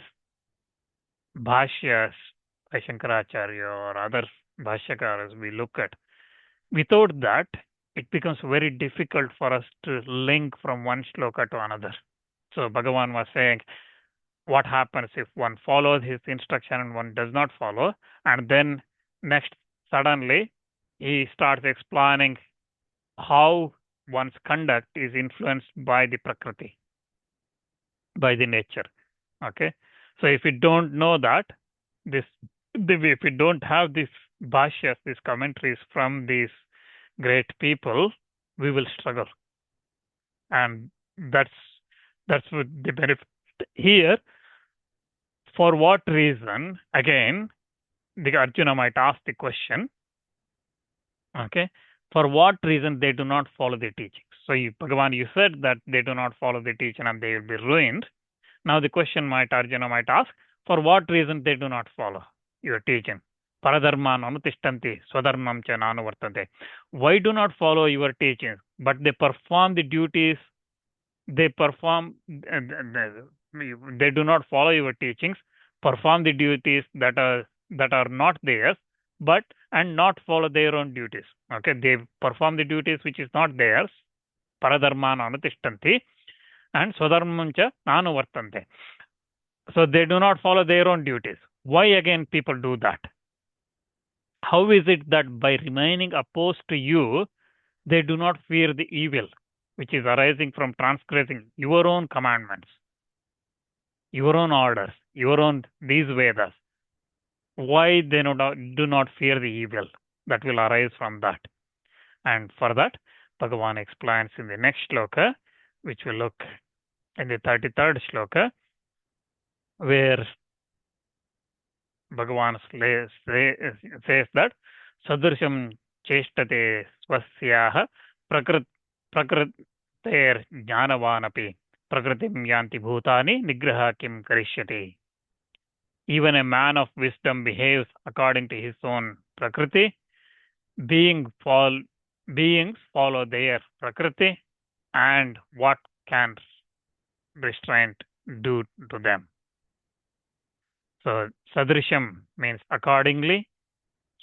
Bhashyas by Shankaracharya or other Bhashyakaras we look at, without that, it becomes very difficult for us to link from one shloka to another. So Bhagavan was saying, what happens if one follows his instruction and one does not follow? And then next, suddenly, he starts explaining how one's conduct is influenced by the prakriti, by the nature. Okay? So if we don't know that, if we don't have these bhashyas, these commentaries from these great people, we will struggle. And that's what the benefit here. For what reason? Again, the Arjuna might ask the question. Okay, for what reason they do not follow the teachings? So, Bhagavan, you said that they do not follow the teaching and they will be ruined. Now, the question Arjuna might ask, for what reason they do not follow your teaching? Paradharman anutishtanti swadharmam cha nanuvartante. Why do not follow your teachings? But they perform the duties. They do not follow your teachings, perform the duties that are not theirs, and not follow their own duties. Okay, they perform the duties which is not theirs. Paradharman anutishtanti. and swadharmam cha nanu vartante. So they do not follow their own duties. Why again people do that? How is it that by remaining opposed to you, they do not fear the evil which is arising from transgressing your own commandments, your own orders, your own these Vedas? Why they do not fear the evil that will arise from that? And for that, Bhagavan explains in the next shloka, which will look in the 33rd shloka, where Bhagavan says that Sadrisham cheshtate swasyaha prakritir jnanavanapi prakritim yanti bhutani nigraha kim karishyati. Even a man of wisdom behaves according to his own prakriti. Beings follow their prakriti, and what can restraint do to them? So sadrisham means accordingly.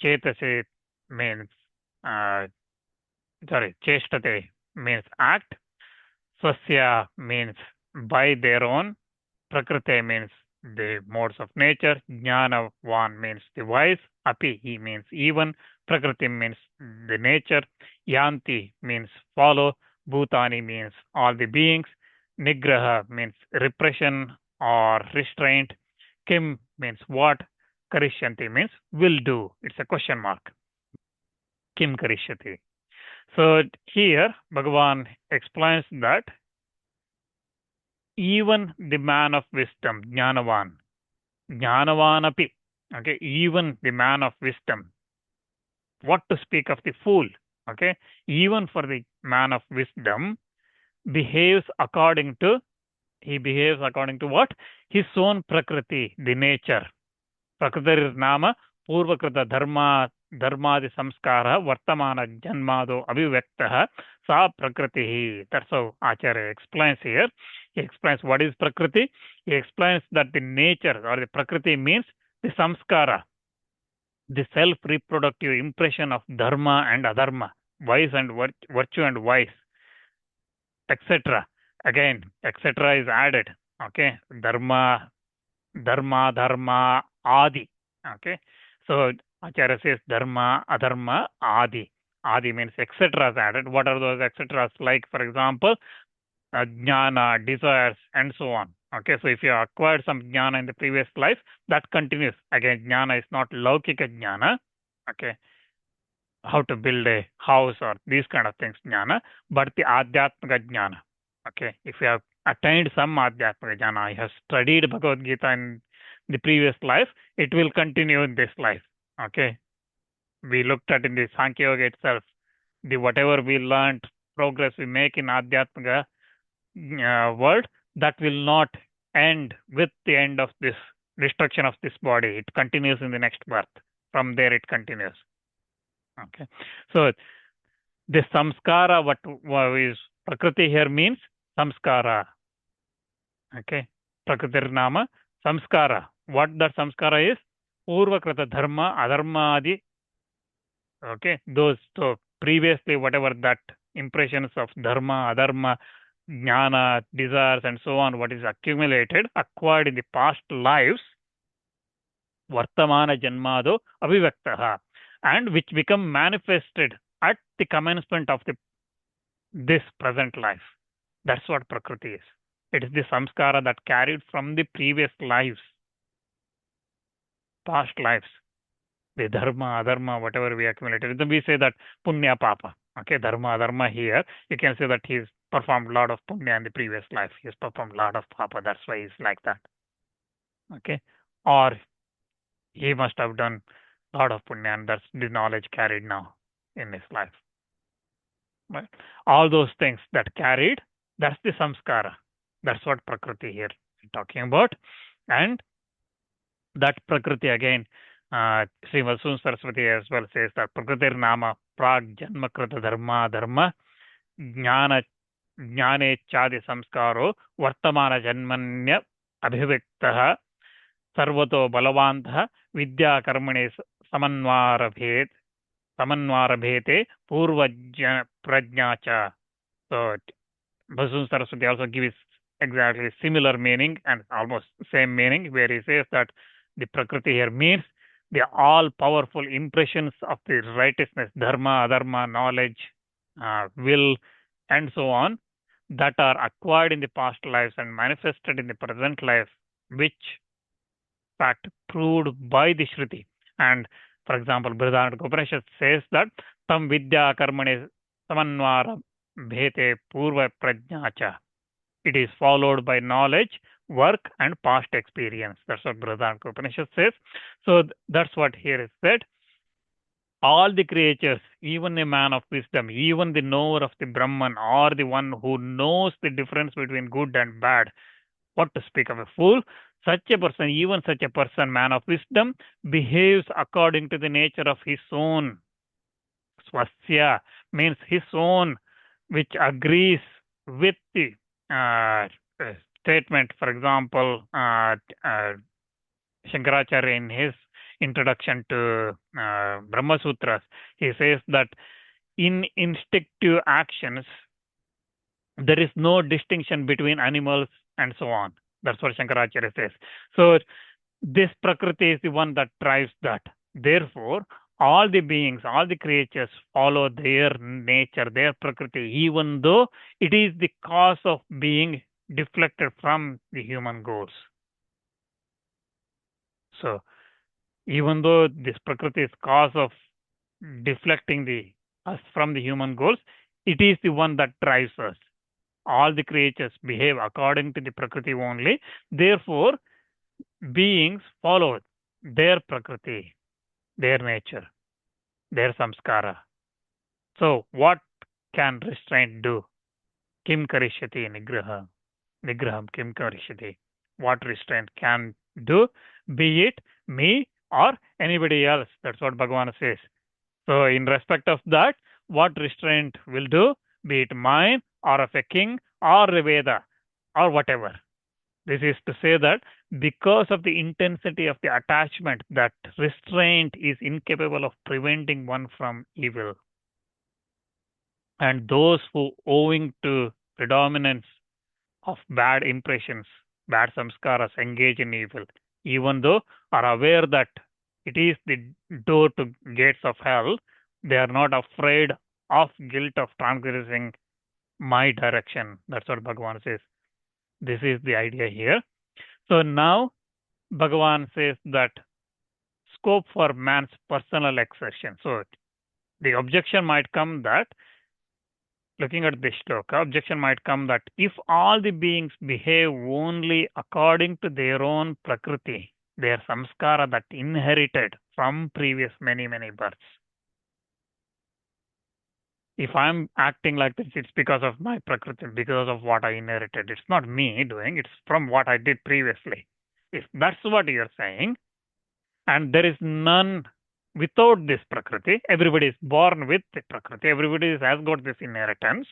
Chetase means cheshtate means act. Swasya means by their own. Prakriti means the modes of nature. Jnanavan means the wise. Api, he means even. Prakriti means the nature. Yanti means follow. Bhutani means all the beings. Nigraha means repression or restraint. Kim means what. Karishyanti means will do. It's a question mark. Kim karishyati. So here Bhagavan explains that even the man of wisdom, jnanavan api, okay, even the man of wisdom, what to speak of the fool, okay, even for the man of wisdom, behaves according to what? His own prakriti, the nature. Prakriti nama purvakrita dharmadi samskara vartamana janmado abhivyaktaha sa prakriti. That's how Acharya explains here. He explains what is prakriti. He explains that the nature or the prakriti means the samskara, the self-reproductive impression of dharma and adharma, vice and virtue and vice, etc. Again, etc. is added. Okay, dharma, adi. Okay, so Acharya says dharma, adharma, adi. Adi means etc. is added. What are those etc.? Like, for example, jnana, desires, and so on. Okay, so if you acquired some jnana in the previous life, that continues. Again, jnana is not laukika jnana. Okay, how to build a house or these kind of things, jnana, but the adhyatmika jnana. Okay, if you have attained some adhyatmika jnana, you have studied Bhagavad Gita in the previous life, it will continue in this life. Okay, we looked at in the Sankhya Yoga itself, the whatever we learned, progress we make in adhyatmika world, that will not end with the end of this destruction of this body. It continues in the next birth. From there it continues. Okay, so the samskara, what is prakriti here means samskara. Okay, prakriti nama samskara. What that samskara is? Purvakrita dharma, adharma adi. Okay, those, so previously whatever that impressions of dharma, adharma, jnana, desires, and so on, what is accumulated, acquired in the past lives, vartamana janmado abhivyaktaha, and which become manifested at the commencement of this present life. That's what prakriti is. It is the samskara that carried from the previous lives, past lives. The dharma, adharma, whatever we accumulated. Then we say that punya papa. Okay, dharma, adharma here. You can say that he's performed a lot of punya in the previous life. He's performed a lot of papa. That's why he's like that. Okay, or he must have done a lot of punya, and that's the knowledge carried now in his life. Right? All those things that carried, that's the samskara. That's what prakriti here we're talking about. And that prakriti again, Sri Vasun Saraswati as well says that prakritir nama prag janmakrita dharma jnane chadi samskaro vartamana janmanya abhivyaktaha sarvato balavantah vidya karmane samanvarabhete purva prajna cha. So Vasun Saraswati also gives exactly similar meaning and almost same meaning, where he says that the Prakriti here means the all-powerful impressions of the righteousness, dharma, adharma, knowledge, will, and so on, that are acquired in the past lives and manifested in the present life, which fact proved by the Shruti. And for example, Brihadaranyaka Upanishad says that tam vidya karmane samanvara bhete purva prajnacha. It is followed by knowledge, work, and past experience. That's what Brihadaranyaka Upanishad says. So that's what here is said. All the creatures, even a man of wisdom, even the knower of the Brahman, or the one who knows the difference between good and bad, what to speak of a fool? Such a person, even such a person, man of wisdom, behaves according to the nature of his own. Swasya means his own, which agrees with the statement. For example, Shankaracharya in his introduction to Brahma Sutras, he says that in instinctive actions, there is no distinction between animals and so on. That's what Shankaracharya says. So this Prakriti is the one that drives that. Therefore, all the beings, all the creatures follow their nature, their Prakriti, even though it is the cause of being deflected from the human goals. So, even though this Prakriti is cause of deflecting us from the human goals, it is the one that drives us. All the creatures behave according to the Prakriti only. Therefore, beings follow their Prakriti, their nature, their samskara. So, what can restraint do? Kim karishyati nigraha. Nigraham kim karishyati. What restraint can do? Be it me or anybody else. That's what Bhagavan says. So, in respect of that, what restraint will do? Be it mine or of a king or a Veda or whatever. This is to say that because of the intensity of the attachment, that restraint is incapable of preventing one from evil. And those who, owing to predominance of bad impressions, bad samskaras, engage in evil, even though are aware that it is the door to gates of hell, they are not afraid of guilt of transgressing my direction. That's what Bhagavan says. This is the idea here. So now Bhagavan says that scope for man's personal exertion. So the objection might come that, looking at this shloka, objection might come that if all the beings behave only according to their own prakriti, their samskara that inherited from previous many births, if I'm acting like this, it's because of my prakriti, because of what I inherited. It's not me doing, it's from what I did previously. If that's what you're saying, and there is none without this prakriti, everybody is born with the prakriti, everybody has got this inheritance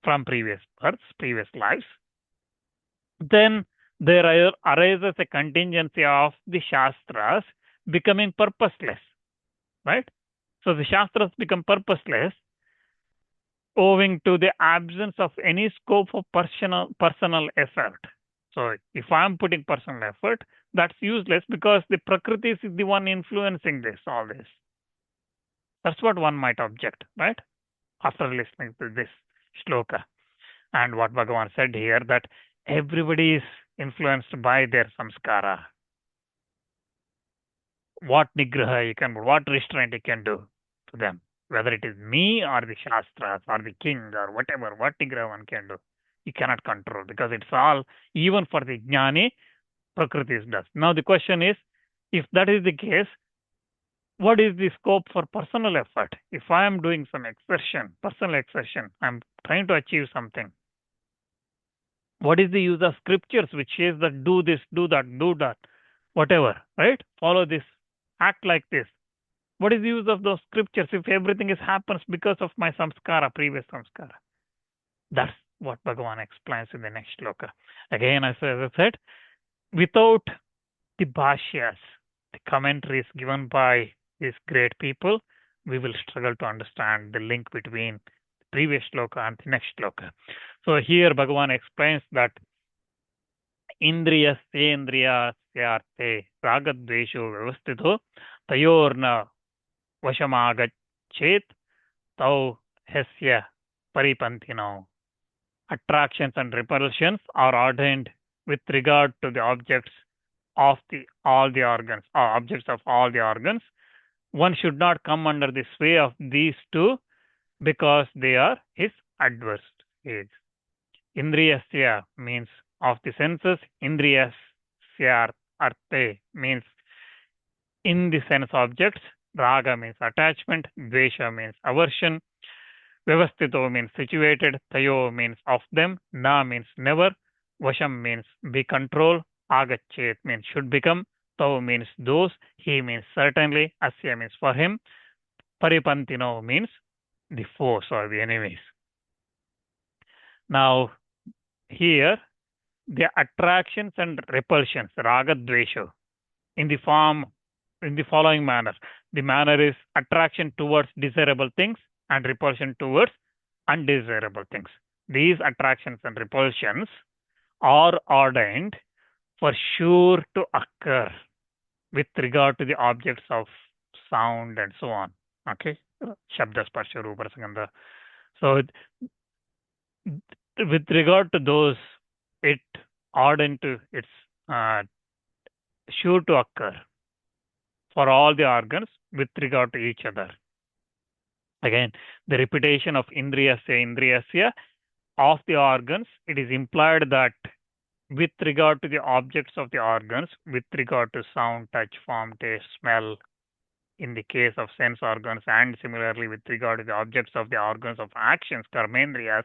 from previous births, previous lives, then there arises a contingency of the Shastras becoming purposeless, right? So the Shastras become purposeless owing to the absence of any scope for personal effort. So if I'm putting personal effort, that's useless because the Prakriti is the one influencing all this. That's what one might object, right? After listening to this shloka and what Bhagavan said here, that everybody is influenced by their samskara. What nigraha you can, what restraint you can do to them, whether it is me or the Shastras or the king or whatever, what nigraha one can do, you cannot control because it's all, even for the jnani, Prakriti does. Now the question is, if that is the case, what is the scope for personal effort? If I am doing some exertion, personal exertion, I'm trying to achieve something. What is the use of scriptures which says that do this, do that, whatever, right? Follow this, act like this. What is the use of those scriptures if everything happens because of my samskara, previous samskara? That's what Bhagavan explains in the next shloka. Again, as I said, without the Bhashyas, the commentaries given by these great people, we will struggle to understand the link between the previous shloka and the next shloka. So here Bhagavan explains that Indriyasendriyasyaarte ragadvesho vyavastito tayorna vashamagachet tau hesya paripantino. Attractions and repulsions are ordained with regard to the objects of all the organs, or objects of all the organs. One should not come under the sway of these two because they are his adversaries. Indriyasya means of the senses, Indriyasya arte means in the sense objects, Raga means attachment, Dvesha means aversion, Vyavastito means situated, Tayo means of them, Na means never, Vasham means be controlled, Agachet means should become, Tau means those, He means certainly, Asya means for him, Paripantino means the foes or the enemies. Now, here, the attractions and repulsions, Raga Dvesha, in the following manner. The manner is attraction towards desirable things and repulsion towards undesirable things. These attractions and repulsions are ordained for sure to occur with regard to the objects of sound and so on. Okay? Shabda, Sparsha, Rupa, Rasagandha. So, with regard to those, it's sure to occur for all the organs with regard to each other. Again, the repetition of indriyasya of the organs, it is implied that with regard to the objects of the organs, with regard to sound, touch, form, taste, smell, in the case of sense organs, and similarly with regard to the objects of the organs of actions, karmendriyas,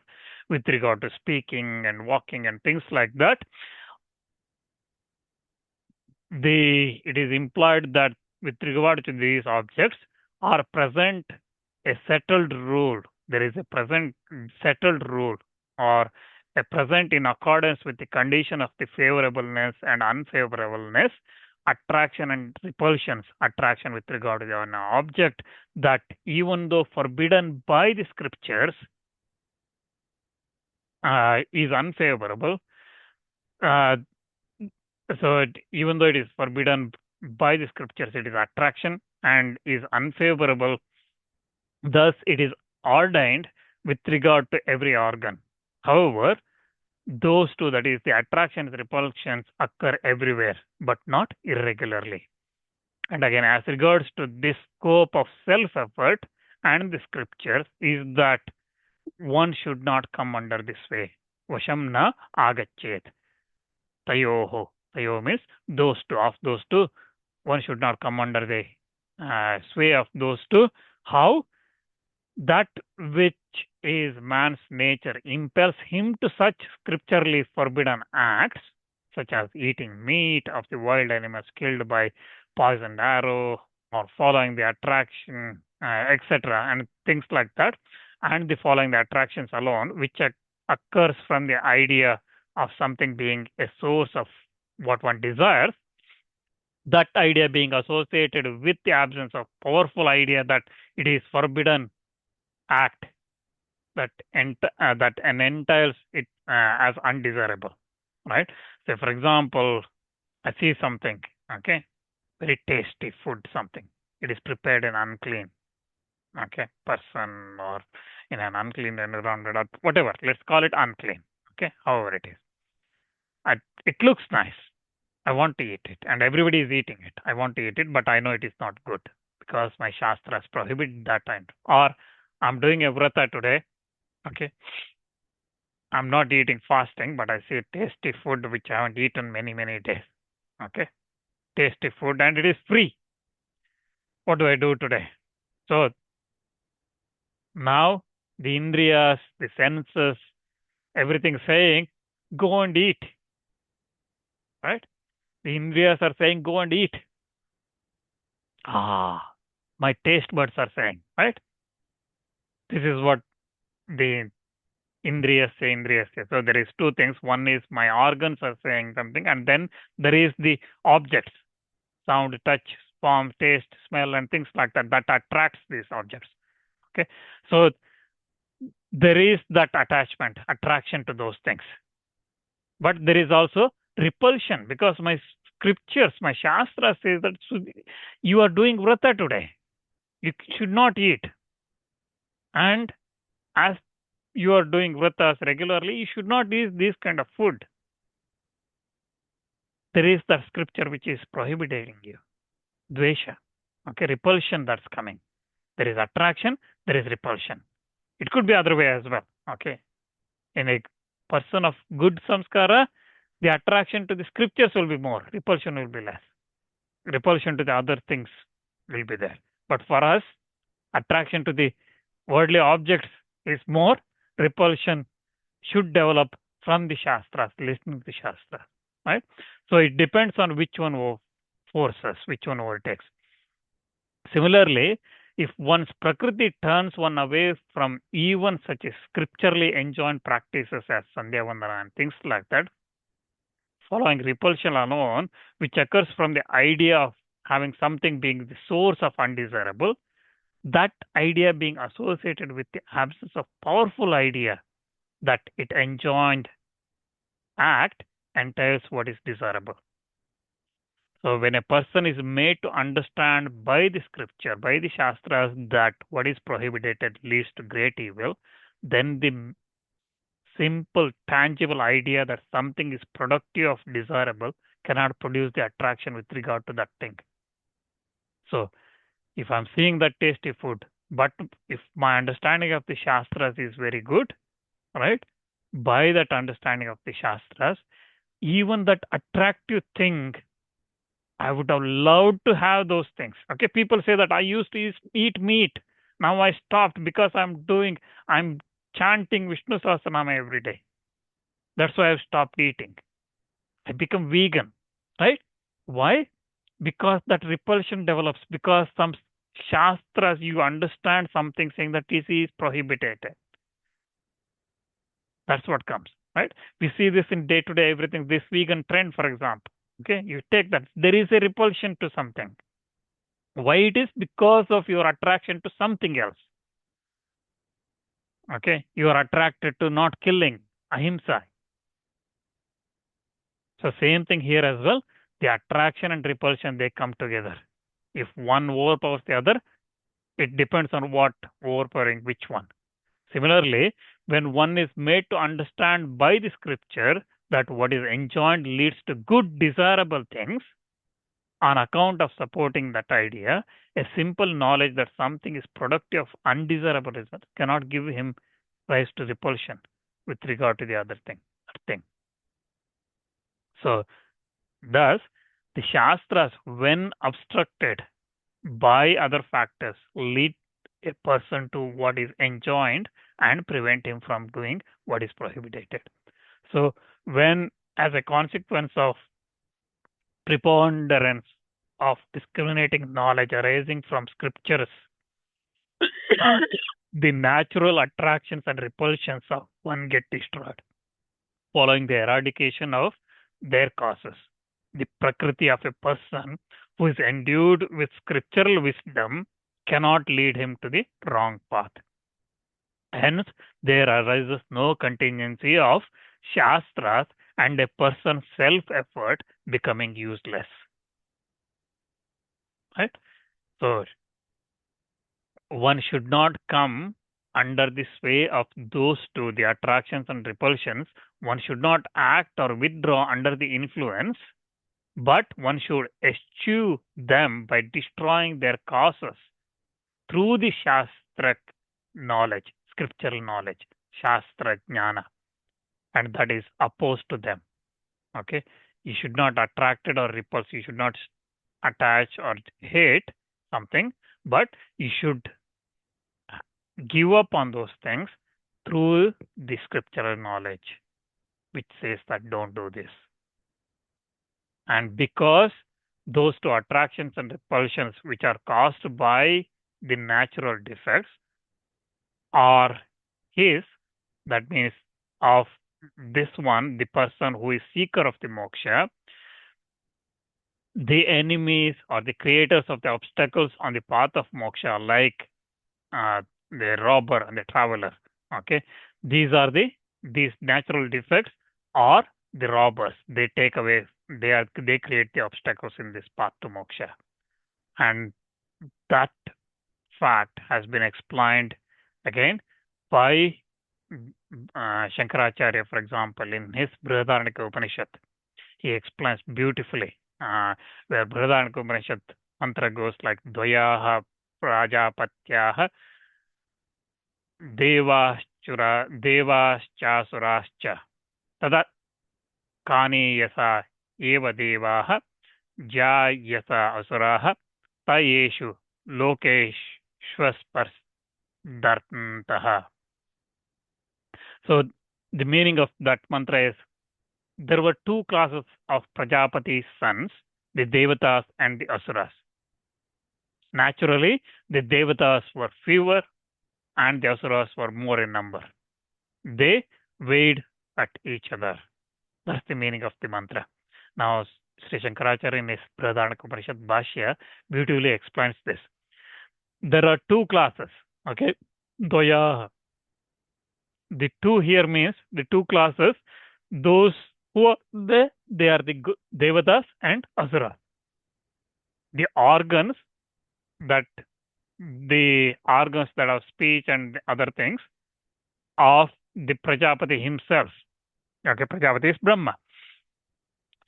with regard to speaking and walking and things like that, it is implied that with regard to these objects are present a settled rule. There is a present settled rule or a present in accordance with the condition of the favorableness and unfavorableness, attraction and repulsions. Attraction with regard to an object that even though forbidden by the scriptures is unfavorable. So even though it is forbidden by the scriptures, it is attraction and is unfavorable. Thus, it is ordained with regard to every organ. However, those two, that is the attractions and repulsions, occur everywhere, but not irregularly. And again, as regards to this scope of self-effort and the scriptures, is that one should not come under this way. Vasham na agachet. Tayoho. Tayo means those two. Of those two, one should not come under the sway of those two. How? That which is man's nature impels him to such scripturally forbidden acts, such as eating meat of the wild animals killed by poisoned arrow, or following the attraction, etc., and things like that, and the following the attractions alone, which occurs from the idea of something being a source of what one desires, that idea being associated with the absence of powerful idea that it is forbidden act that entails it as undesirable, right? So, for example, I see something, okay, very tasty food, something. It is prepared in unclean, okay, person or in an unclean environment or whatever. Let's call it unclean, okay, however it is. It looks nice. I want to eat it, and everybody is eating it. I want to eat it, but I know it is not good because my Shastras prohibit that kind. Or I'm doing a vrata today, okay. I'm not eating fasting, but I see tasty food which I haven't eaten many, many days, okay. Tasty food, and it is free. What do I do today? So now the indriyas, the senses, everything saying, go and eat, right? The indriyas are saying, go and eat. My taste buds are saying, right? This is what the indriyas say. So there is two things. One is my organs are saying something, and then there is the objects, sound, touch, form, taste, smell, and things like that attracts these objects. Okay, so there is that attachment, attraction to those things. But there is also repulsion because my scriptures, my Shastra says that you are doing vrata today. You should not eat. And as you are doing vratas regularly, you should not eat this kind of food. There is that scripture which is prohibiting you. Dvesha. Okay, repulsion that's coming. There is attraction, there is repulsion. It could be other way as well. Okay. In a person of good samskara, the attraction to the scriptures will be more, repulsion will be less. Repulsion to the other things will be there. But for us, attraction to the worldly objects is more, repulsion should develop from the Shastras, listening to the Shastra. Right? So it depends on which one forces, which one overtakes. Similarly, if one's prakriti turns one away from even such as scripturally enjoined practices as Sandhya Vandana and things like that, following repulsion alone, which occurs from the idea of having something being the source of undesirable, that idea being associated with the absence of powerful idea that it enjoined act entails what is desirable. So when a person is made to understand by the scripture, by the Shastras, that what is prohibited leads to great evil, then the simple, tangible idea that something is productive of desirable cannot produce the attraction with regard to that thing. So if I'm seeing that tasty food, but if my understanding of the Shastras is very good, right? By that understanding of the Shastras, even that attractive thing, I would have loved to have those things. Okay, people say that I used to eat meat. Now I stopped because I'm chanting Vishnu Sahasranama every day. That's why I've stopped eating. I become vegan, right? Why? Because that repulsion develops, because some Shastras, you understand something saying that this is prohibited. That's what comes, right? We see this in day-to-day everything, this vegan trend, for example. Okay, you take that. There is a repulsion to something. Why it is? Because of your attraction to something else. Okay, you are attracted to not killing, ahimsa. So same thing here as well. The attraction and repulsion, they come together. If one overpowers the other, it depends on what overpowering which one. Similarly, when one is made to understand by the scripture that what is enjoined leads to good, desirable things, on account of supporting that idea, a simple knowledge that something is productive of undesirable result cannot give him rise to repulsion with regard to the other thing. So, thus, the Shastras, when obstructed by other factors, lead a person to what is enjoined and prevent him from doing what is prohibited. So, when, as a consequence of preponderance of discriminating knowledge arising from scriptures, the natural attractions and repulsions of one get destroyed, following the eradication of their causes. The prakriti of a person who is endued with scriptural wisdom cannot lead him to the wrong path. Hence, there arises no contingency of Shastras and a person's self-effort becoming useless. Right? So, one should not come under the sway of those two, the attractions and repulsions. One should not act or withdraw under the influence, but one should eschew them by destroying their causes through the Shastra knowledge, scriptural knowledge, Shastra jnana, and that is opposed to them. Okay, you should not attract it or repulse. You should not attach or hate something, but you should give up on those things through the scriptural knowledge, which says that don't do this. And because those two attractions and repulsions, which are caused by the natural defects, are his, that means of this one, the person who is seeker of the moksha, the enemies or the creators of the obstacles on the path of moksha, like the robber and the traveler. Okay, these natural defects are the robbers. They take away, they create the obstacles in this path to moksha. And that fact has been explained again by Shankaracharya, for example, in his Brihadaranyaka Upanishad. He explains beautifully where Brihadaranyaka Upanishad mantra goes like Dvayaha Prajapatyaha Devaschasuraschа Tada Kani Yasa Eva Devaha Jayasa Asuraha Tayeshu Lokeshwaspardartantaha. So the meaning of that mantra is there were two classes of Prajapati's sons, the Devatas and the Asuras. Naturally, the Devatas were fewer and the Asuras were more in number. They weighed at each other. That's the meaning of the mantra. Now, Sri Shankaracharya in his Brihadaranyaka Upanishad Bhashya beautifully explains this. There are two classes, okay? Doya. The two here means the two classes, those who are they are the Devatas and Asuras. The organs that have speech and other things of the Prajapati himself. Okay, Prajapati is Brahma.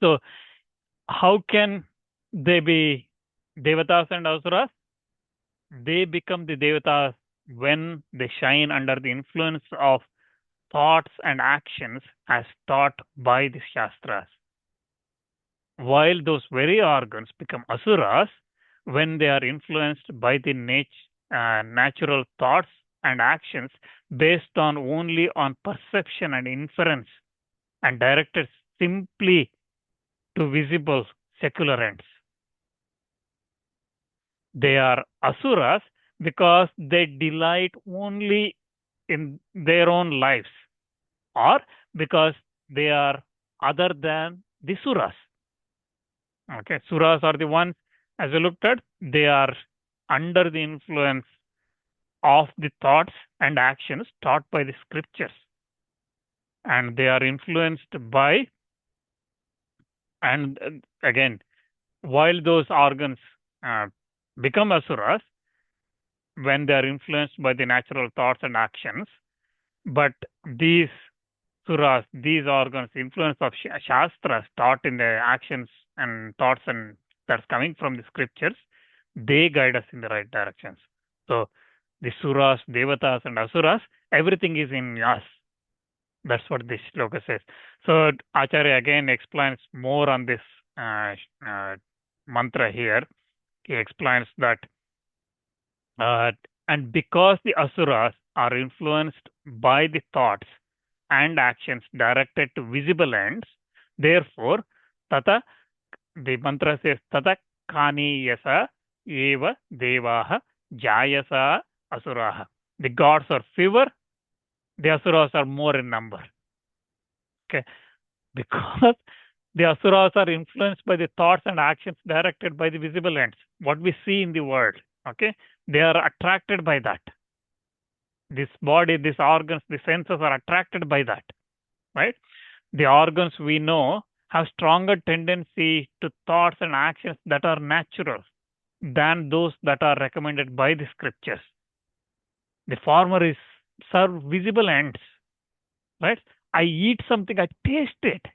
So, how can they be Devatas and Asuras? They become the Devatas when they shine under the influence of thoughts and actions as taught by the Shastras. While those very organs become Asuras when they are influenced by the natural thoughts and actions based only on perception and inference and directed simply to visible secular ends. They are Asuras because they delight only in their own lives, or because they are other than the Suras. Okay, Suras are the ones, as we looked at, they are under the influence of the thoughts and actions taught by the scriptures. And they are influenced by, and again, while those organs become Asuras, when they are influenced by the natural thoughts and actions, but these Suras, these organs, influence of Shastras taught in the actions and thoughts and that's coming from the scriptures, they guide us in the right directions. So the Suras, Devatas and Asuras, everything is in us. That's what this Shloka says. So Acharya again explains more on this mantra here. He explains that and because the Asuras are influenced by the thoughts and actions directed to visible ends, therefore, Tata, the mantra says, Tata Kani Yasa Eva Devaha Jayasa Asuraha. The gods are fewer, the Asuras are more in number. Okay, because the Asuras are influenced by the thoughts and actions directed by the visible ends, what we see in the world. Okay, they are attracted by that. This body, these organs, the senses are attracted by that, right? The organs we know have stronger tendency to thoughts and actions that are natural than those that are recommended by the scriptures. The former is serve visible ends, right? I eat something, I taste it.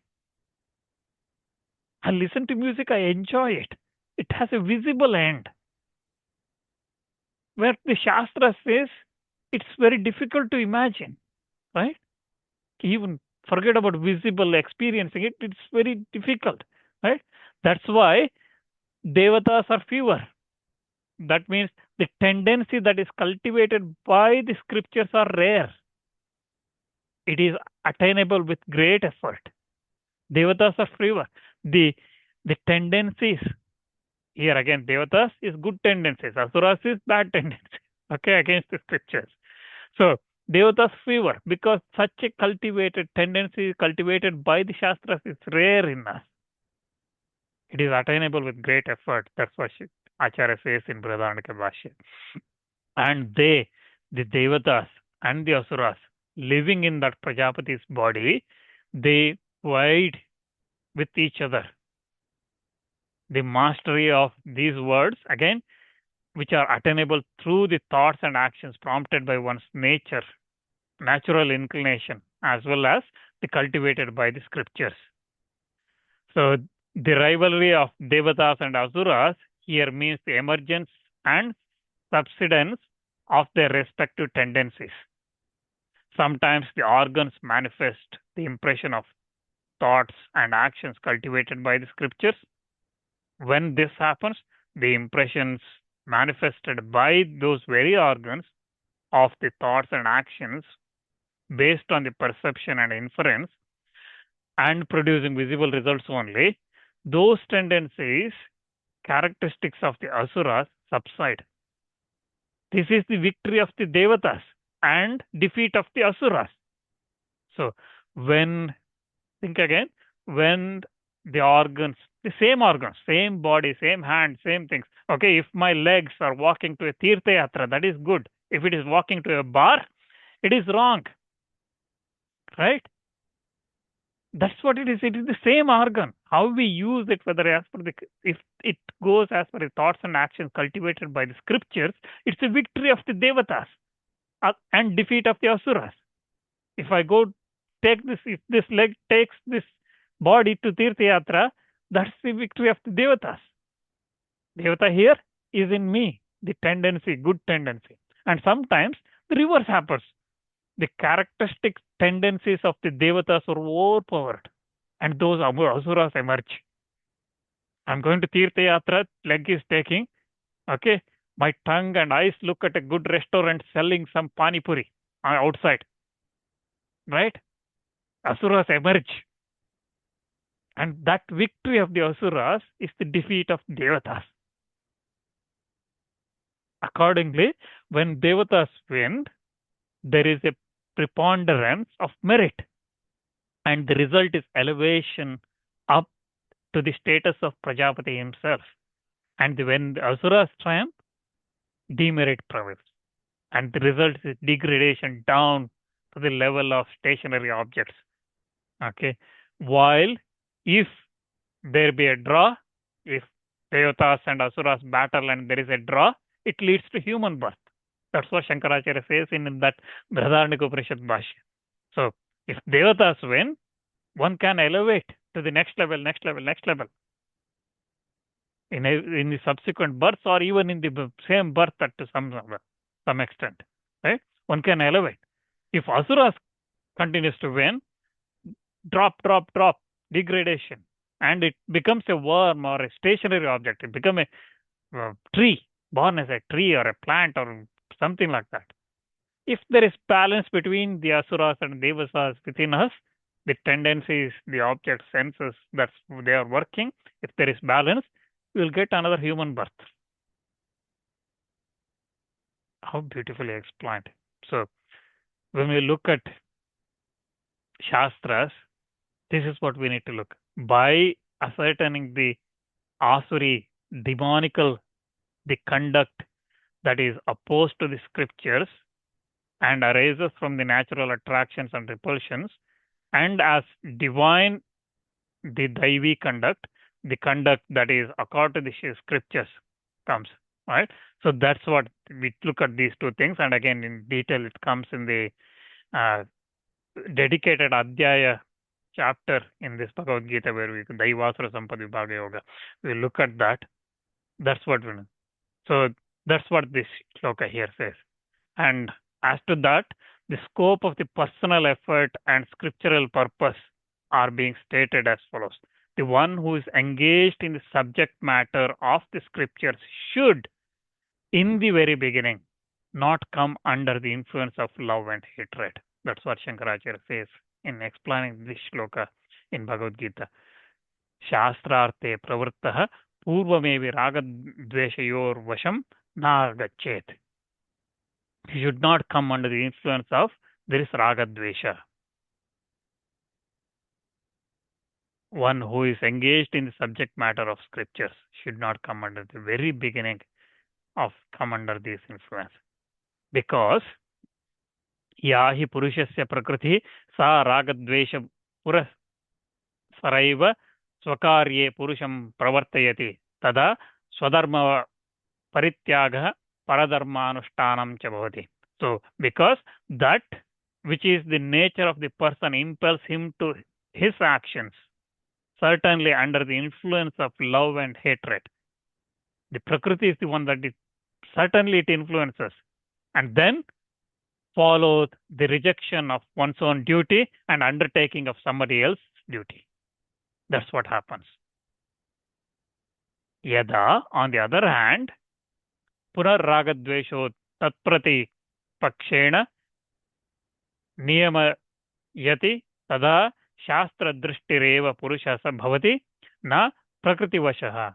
I listen to music, I enjoy it. It has a visible end. Where the Shastra says it's very difficult to imagine, right? Even forget about visible experiencing it, it's very difficult, right? That's why Devatas are fewer. That means the tendency that is cultivated by the scriptures are rare. It is attainable with great effort. Devatas are fewer. The tendencies, here again, Devatas is good tendencies, Asuras is bad tendencies, okay, against the scriptures. So, Devatas fewer because such a cultivated tendency cultivated by the Shastras is rare in us. It is attainable with great effort. That's what Acharya says in Brihadaranyaka Bhashya. And the Devatas and the Asuras living in that Prajapati's body, they vied with each other. The mastery of these words, again, which are attainable through the thoughts and actions prompted by one's nature, natural inclination, as well as the cultivated by the scriptures. So the rivalry of devatas and asuras here means the emergence and subsidence of their respective tendencies. Sometimes the organs manifest the impression of thoughts and actions cultivated by the scriptures. When this happens, the impressions manifested by those very organs of the thoughts and actions based on the perception and inference and producing visible results only, those tendencies, characteristics of the asuras subside. This is the victory of the devatas and defeat of the asuras. So think again, when the organs, the same body, same hand, same things. Okay, if my legs are walking to a tirtha yatra, that is good. If it is walking to a bar, it is wrong. Right? That's what it is. It is the same organ. How we use it, whether as per if it goes as per the thoughts and actions cultivated by the scriptures, it's a victory of the devatas and defeat of the asuras. If I go take this, if this leg takes this body to tirtha yatra, that's the victory of the devatas. Devata here is in me, the tendency, good tendency. And sometimes the reverse happens. The characteristic tendencies of the devatas are overpowered, and those asuras emerge. I'm going to tirtha yatra, leg is taking, okay, my tongue and eyes look at a good restaurant selling some pani puri outside, right? Asuras emerge. And that victory of the asuras is the defeat of devatas. Accordingly, when devatas win, there is a preponderance of merit, and the result is elevation up to the status of Prajapati himself. And when the asuras triumph, demerit prevails, and the result is degradation down to the level of stationary objects. Okay, while if there be a draw, if devatas and asuras battle and there is a draw, it leads to human birth. That's what Shankaracharya says in that Brihadaranyaka Upanishad Bhashya. So if devatas win, one can elevate to the next level in the subsequent births, or even in the same birth to some extent, right? One can elevate. If asuras continues to win, drop, degradation, and it becomes a worm or a stationary object. It becomes a tree, born as a tree or a plant or something like that. If there is balance between the asuras and devasas within us, the tendencies, the object senses that they are working, if there is balance, we will get another human birth. How beautifully explained. So when we look at Shastras, this is what we need to look. By ascertaining the asuri, demonical, the conduct that is opposed to the scriptures and arises from the natural attractions and repulsions, and as divine, the daivi conduct, the conduct that is according to the scriptures comes, right? So that's what we look at these two things, and again in detail it comes in the dedicated adhyaya chapter in this Bhagavad Gita where we Daivasura Sampad Vibhaga Yoga. We look at that. That's what we know. So that's what this shloka here says. And as to that, the scope of the personal effort and scriptural purpose are being stated as follows. The one who is engaged in the subject matter of the scriptures should, in the very beginning, not come under the influence of love and hatred. That's what Shankaracharya says in explaining this shloka in Bhagavad Gita. Śāstrārthe pravrittah purvamevi ragadveshayor vasham nagachet. He should not come under the influence of there is ragadvesha. One who is engaged in the subject matter of scriptures should not come under the very beginning of come under this influence. Because yahi purushasya prakriti sa ragadvesha saraiva swakarye purusham pravartayati tada swadharma parityagah paradharmanushtanam cha bhavati. So, because that which is the nature of the person impels him to his actions, certainly under the influence of love and hatred. The Prakriti is the one that certainly it influences, and then follows the rejection of one's own duty and undertaking of somebody else's duty. That's what happens. Yada, on the other hand, punarragadvesho tatprati pakshena niyamayati tada Śāstra drishtireva purushasa bhavati na prakritivashaha.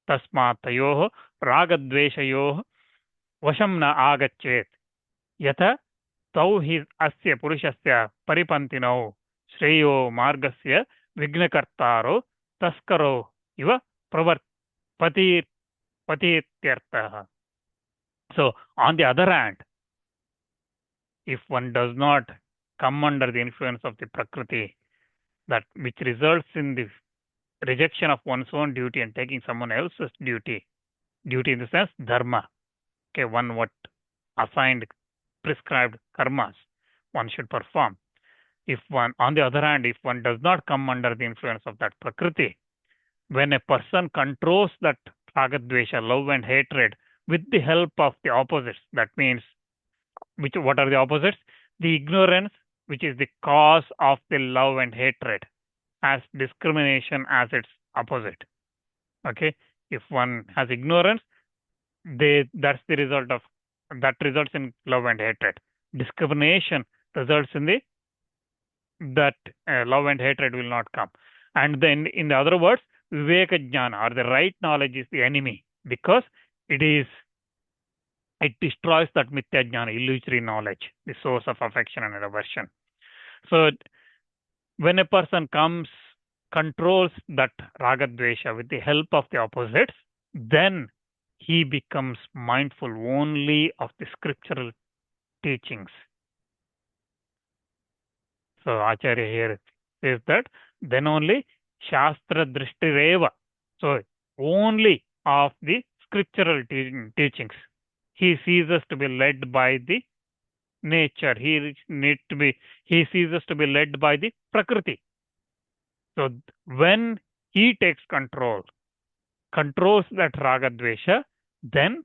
Tasmat tayoh ragadveshayoh vasham na agachet. Yatha tau hi asya purushasya paripantino shreyo margasya vignakartaro taskaro iva patityartha. So, on the other hand, if one does not come under the influence of the Prakriti, that which results in the rejection of one's own duty and taking someone else's duty in the sense dharma, okay, one what assigned prescribed karmas one should perform. If one, on the other hand, if one does not come under the influence of that Prakriti, when a person controls that ragadvesha, love and hatred, with the help of the opposites, that means, what are the opposites? The ignorance, which is the cause of the love and hatred, as discrimination as its opposite. Okay, if one has ignorance, that's the result of that results in love and hatred. Discrimination results in that love and hatred will not come. And then, in the other words, viveka jnana, or the right knowledge, is the enemy, because it destroys that mithya jnana, illusory knowledge, the source of affection and aversion. So, when a person controls that ragadvesha with the help of the opposites, then he becomes mindful only of the scriptural teachings. So, Acharya here says that then only Śāstra drishtireva, so only of the scriptural teachings, he ceases to be led by the nature. He ceases to be led by the Prakriti. So when he takes controls that ragadvesha, then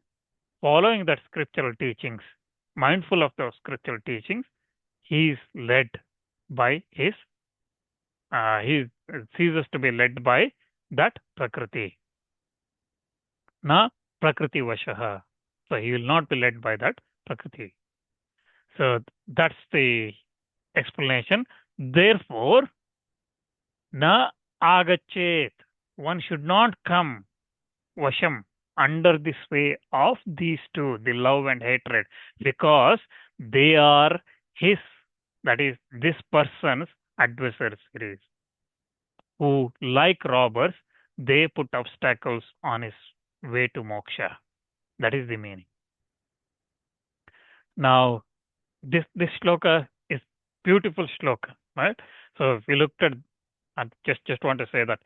following that scriptural teachings, mindful of those scriptural teachings, he is led by he ceases to be led by that Prakriti. Na Prakriti Vashaha. So he will not be led by that Prakriti. So that's the explanation. Therefore, na agachet, one should not come vasham, under the sway of these two, the love and hatred, because they are his, that is, this person's adversaries, who, like robbers, they put obstacles on his way to moksha. That is the meaning. Now, this shloka is beautiful shloka, right? So if we looked at, I just want to say that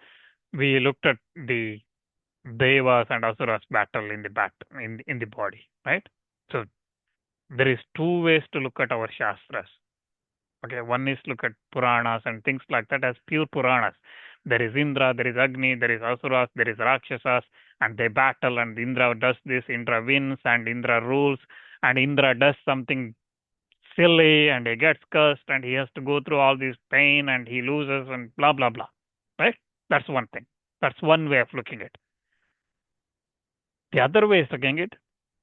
we looked at the devas and asuras battle in the body, right? So there is two ways to look at our shastras. Okay, one is look at Puranas and things like that as pure Puranas. There is Indra, there is Agni, there is Asuras, there is Rakshasas, and they battle, and Indra does this, Indra wins, and Indra rules, and Indra does something silly, and he gets cursed, and he has to go through all this pain, and he loses, and blah, blah, blah. Right? That's one thing. That's one way of looking at it. The other way is looking at it,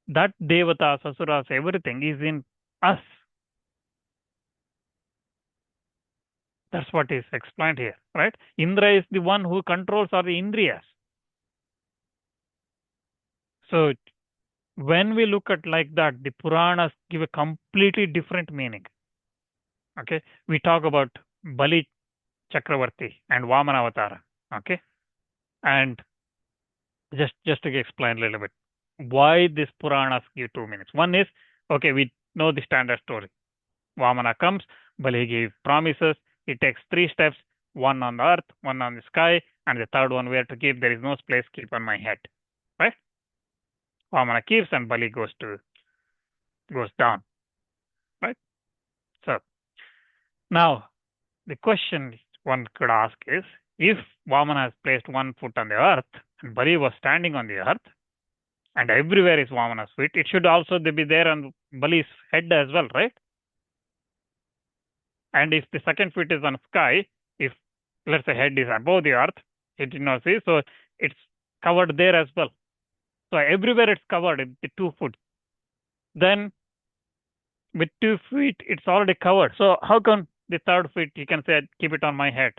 that Devatas, Asuras, everything is in us. That's what is explained here, right? Indra is the one who controls all the Indriyas. So, when we look at like that, the Puranas give a completely different meaning. Okay, we talk about Bali Chakravarti and Vamana Avatara. Okay, and just to explain a little bit why these Puranas give two meanings. One is, okay, we know the standard story. Vamana comes, Bali gives promises. He takes 3 steps. one on the earth, one on the sky, and the third one where to keep. There is no place keep on my head, right? Vamana keeps and Bali goes down, right? So now the question one could ask is, if Vamana has placed one foot on the earth and Bali was standing on the earth, and everywhere is Vamana's feet, it should also be there on Bali's head as well, right? And if the second foot is on sky, if let's say head is above the earth, it did not see, so it's covered there as well. So everywhere it's covered with the 2 foot. Then with 2 feet, it's already covered. So how come the third foot, you can say, keep it on my head?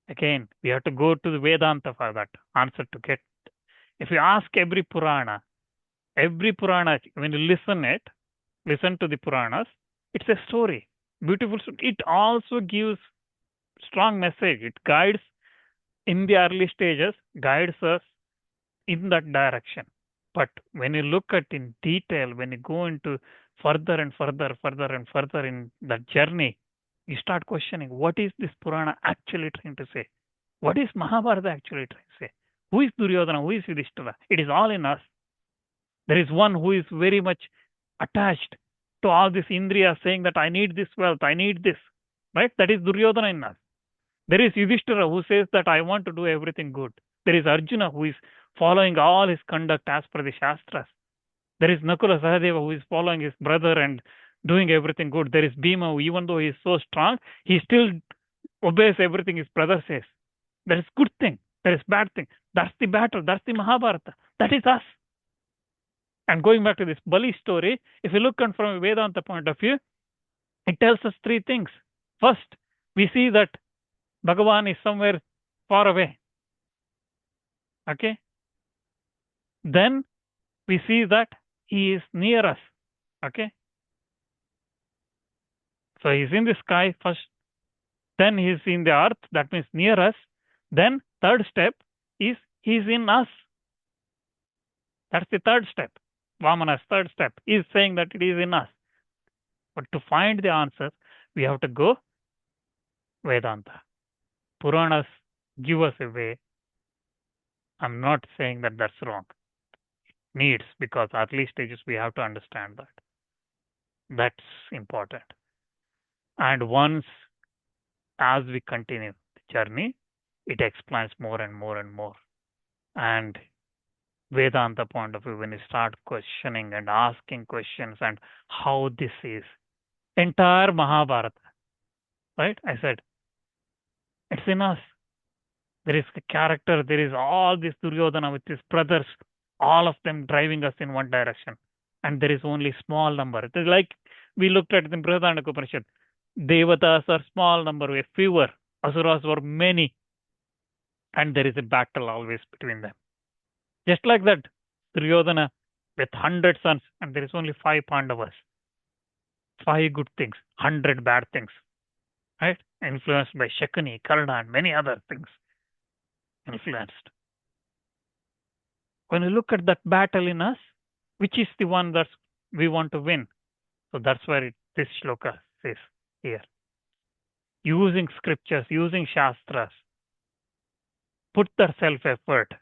Again, we have to go to the Vedanta for that answer to get. If you ask every Purana, when you listen to the Puranas, it's a story. Beautiful story. It also gives strong message. It guides in the early stages, guides us in that direction. But when you look at in detail, when you go into further and further in that journey, you start questioning, what is this Purana actually trying to say? What is Mahabharata actually trying to say? Who is Duryodhana? Who is Yudhishthira? It is all in us. There is one who is very much attached to all this Indriya, saying that I need this wealth, I need this, right? That is Duryodhana in us. There is Yudhishthira who says that I want to do everything good. There is Arjuna who is following all his conduct as per the Shastras. There is Nakula Sahadeva who is following his brother and doing everything good. There is Bhima who, even though he is so strong, he still obeys everything his brother says. There is good thing. There is bad thing. That's the battle. That's the Mahabharata. That is us. And going back to this Bali story, if you look from a Vedanta point of view, it tells us 3 things. First, we see that Bhagavan is somewhere far away. Okay? Then we see that he is near us. Okay? So he's in the sky first. Then he's in the earth. That means near us. Then third step is he's in us. That's the third step. Vamana's third step is saying that it is in us. But to find the answers, we have to go Vedanta. Puranas give us a way. I'm not saying that that's wrong. It needs, because early stages we have to understand that. That's important. And once, as we continue the journey, it explains more and more and more. And Vedanta point of view, when you start questioning and asking questions and how this is, entire Mahabharata, right? I said, it's in us. There is a character, there is all this Duryodhana with his brothers, all of them driving us in one direction. And there is only small number. It is like we looked at in Brihadaranyaka Upanishad. Devatas are small number, a fewer. Asuras were many. And there is a battle always between them. Just like that, Duryodhana with 100 sons, and there is only 5 Pandavas. 5 good things, 100 bad things. Right? Influenced by Shakuni, Karna, and many other things. Influenced. When you look at that battle in us, which is the one that we want to win? So that's where this shloka says here. Using scriptures, using Shastras, put their self-effort.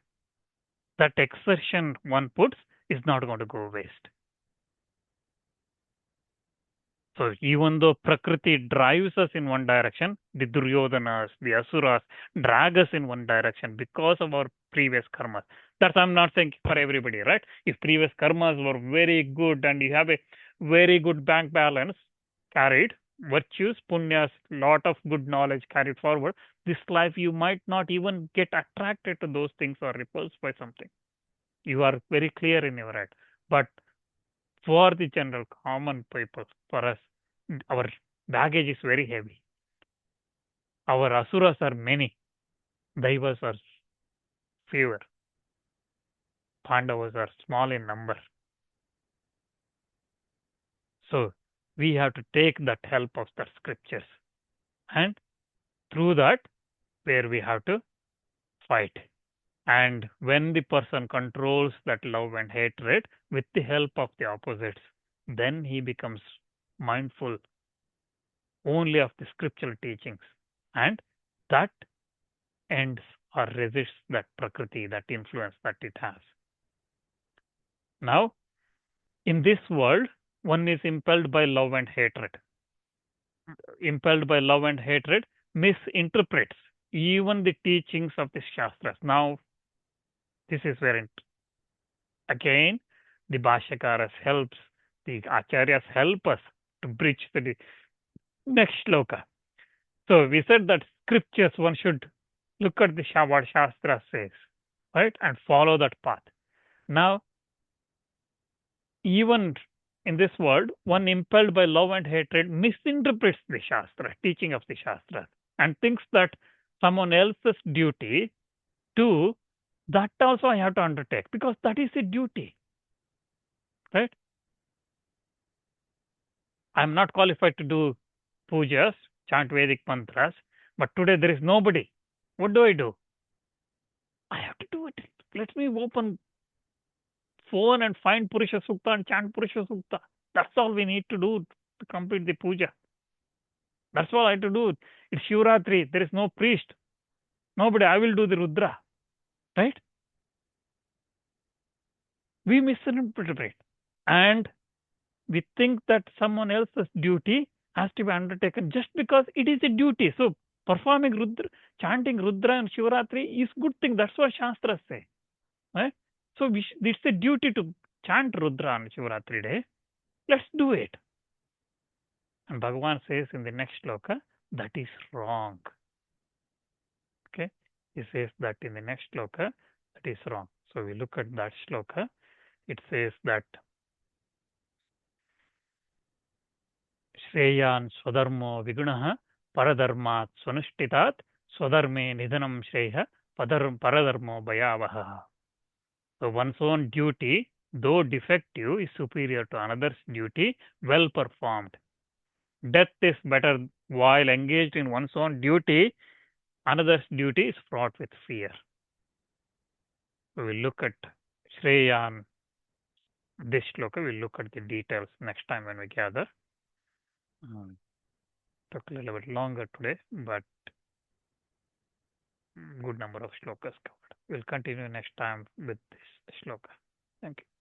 That exertion one puts is not going to go waste. So even though Prakriti drives us in one direction, the Duryodhanas, the Asuras drag us in one direction because of our previous karmas. That's, I'm not saying for everybody, right? If previous karmas were very good and you have a very good bank balance carried, virtues, punyas, lot of good knowledge carried forward, this life you might not even get attracted to those things or repulsed by something. You are very clear in your head. But for the general common people, for us, our baggage is very heavy. Our asuras are many. Daivas are fewer. Pandavas are small in number. So we have to take that help of the scriptures. And through that, where we have to fight. And when the person controls that love and hatred with the help of the opposites, then he becomes mindful only of the scriptural teachings and that ends or resists that prakriti, that influence that it has. Now, in this world, one is impelled by love and hatred. Impelled by love and hatred misinterprets even the teachings of the Shastras. Now, this is where again the Bhashyakaras helps, the Acharyas help us to bridge the next shloka. So we said that scriptures, one should look at what Shastra says, right, and follow that path. Now, even in this world, one impelled by love and hatred misinterprets the Shastra, teaching of the Shastra, and thinks that someone else's duty to that also I have to undertake, because that is a duty, right? I'm not qualified to do pujas, chant Vedic mantras, but today there is nobody. What do? I have to do it. Let me open phone and find Purusha Sukta and chant Purusha Sukta. That's all we need to do to complete the puja. That's all I have to do. It's Shivratri. There is no priest. Nobody. I will do the Rudra. Right? We misinterpret. And we think that someone else's duty has to be undertaken just because it is a duty. So performing Rudra, chanting Rudra and Shivratri is good thing. That's what Shastras say. Right? So it's a duty to chant Rudra on Shivratri day. Let's do it. And Bhagavan says in the next shloka, that is wrong. Okay? He says that in the next shloka, that is wrong. So we look at that shloka. It says that Shreyan Swadharmo Vigunah Paradharmat Swanushtitat Swadharme Nidhanam Shreya Paradharmo Bhayavaha. So one's own duty, though defective, is superior to another's duty, well performed. Death is better while engaged in one's own duty. Another's duty is fraught with fear. We will look at Shreyan, this shloka. We'll look at the details next time when we gather. Took a little bit longer today, but good number of shlokas covered. We'll continue next time with this shloka. Thank you.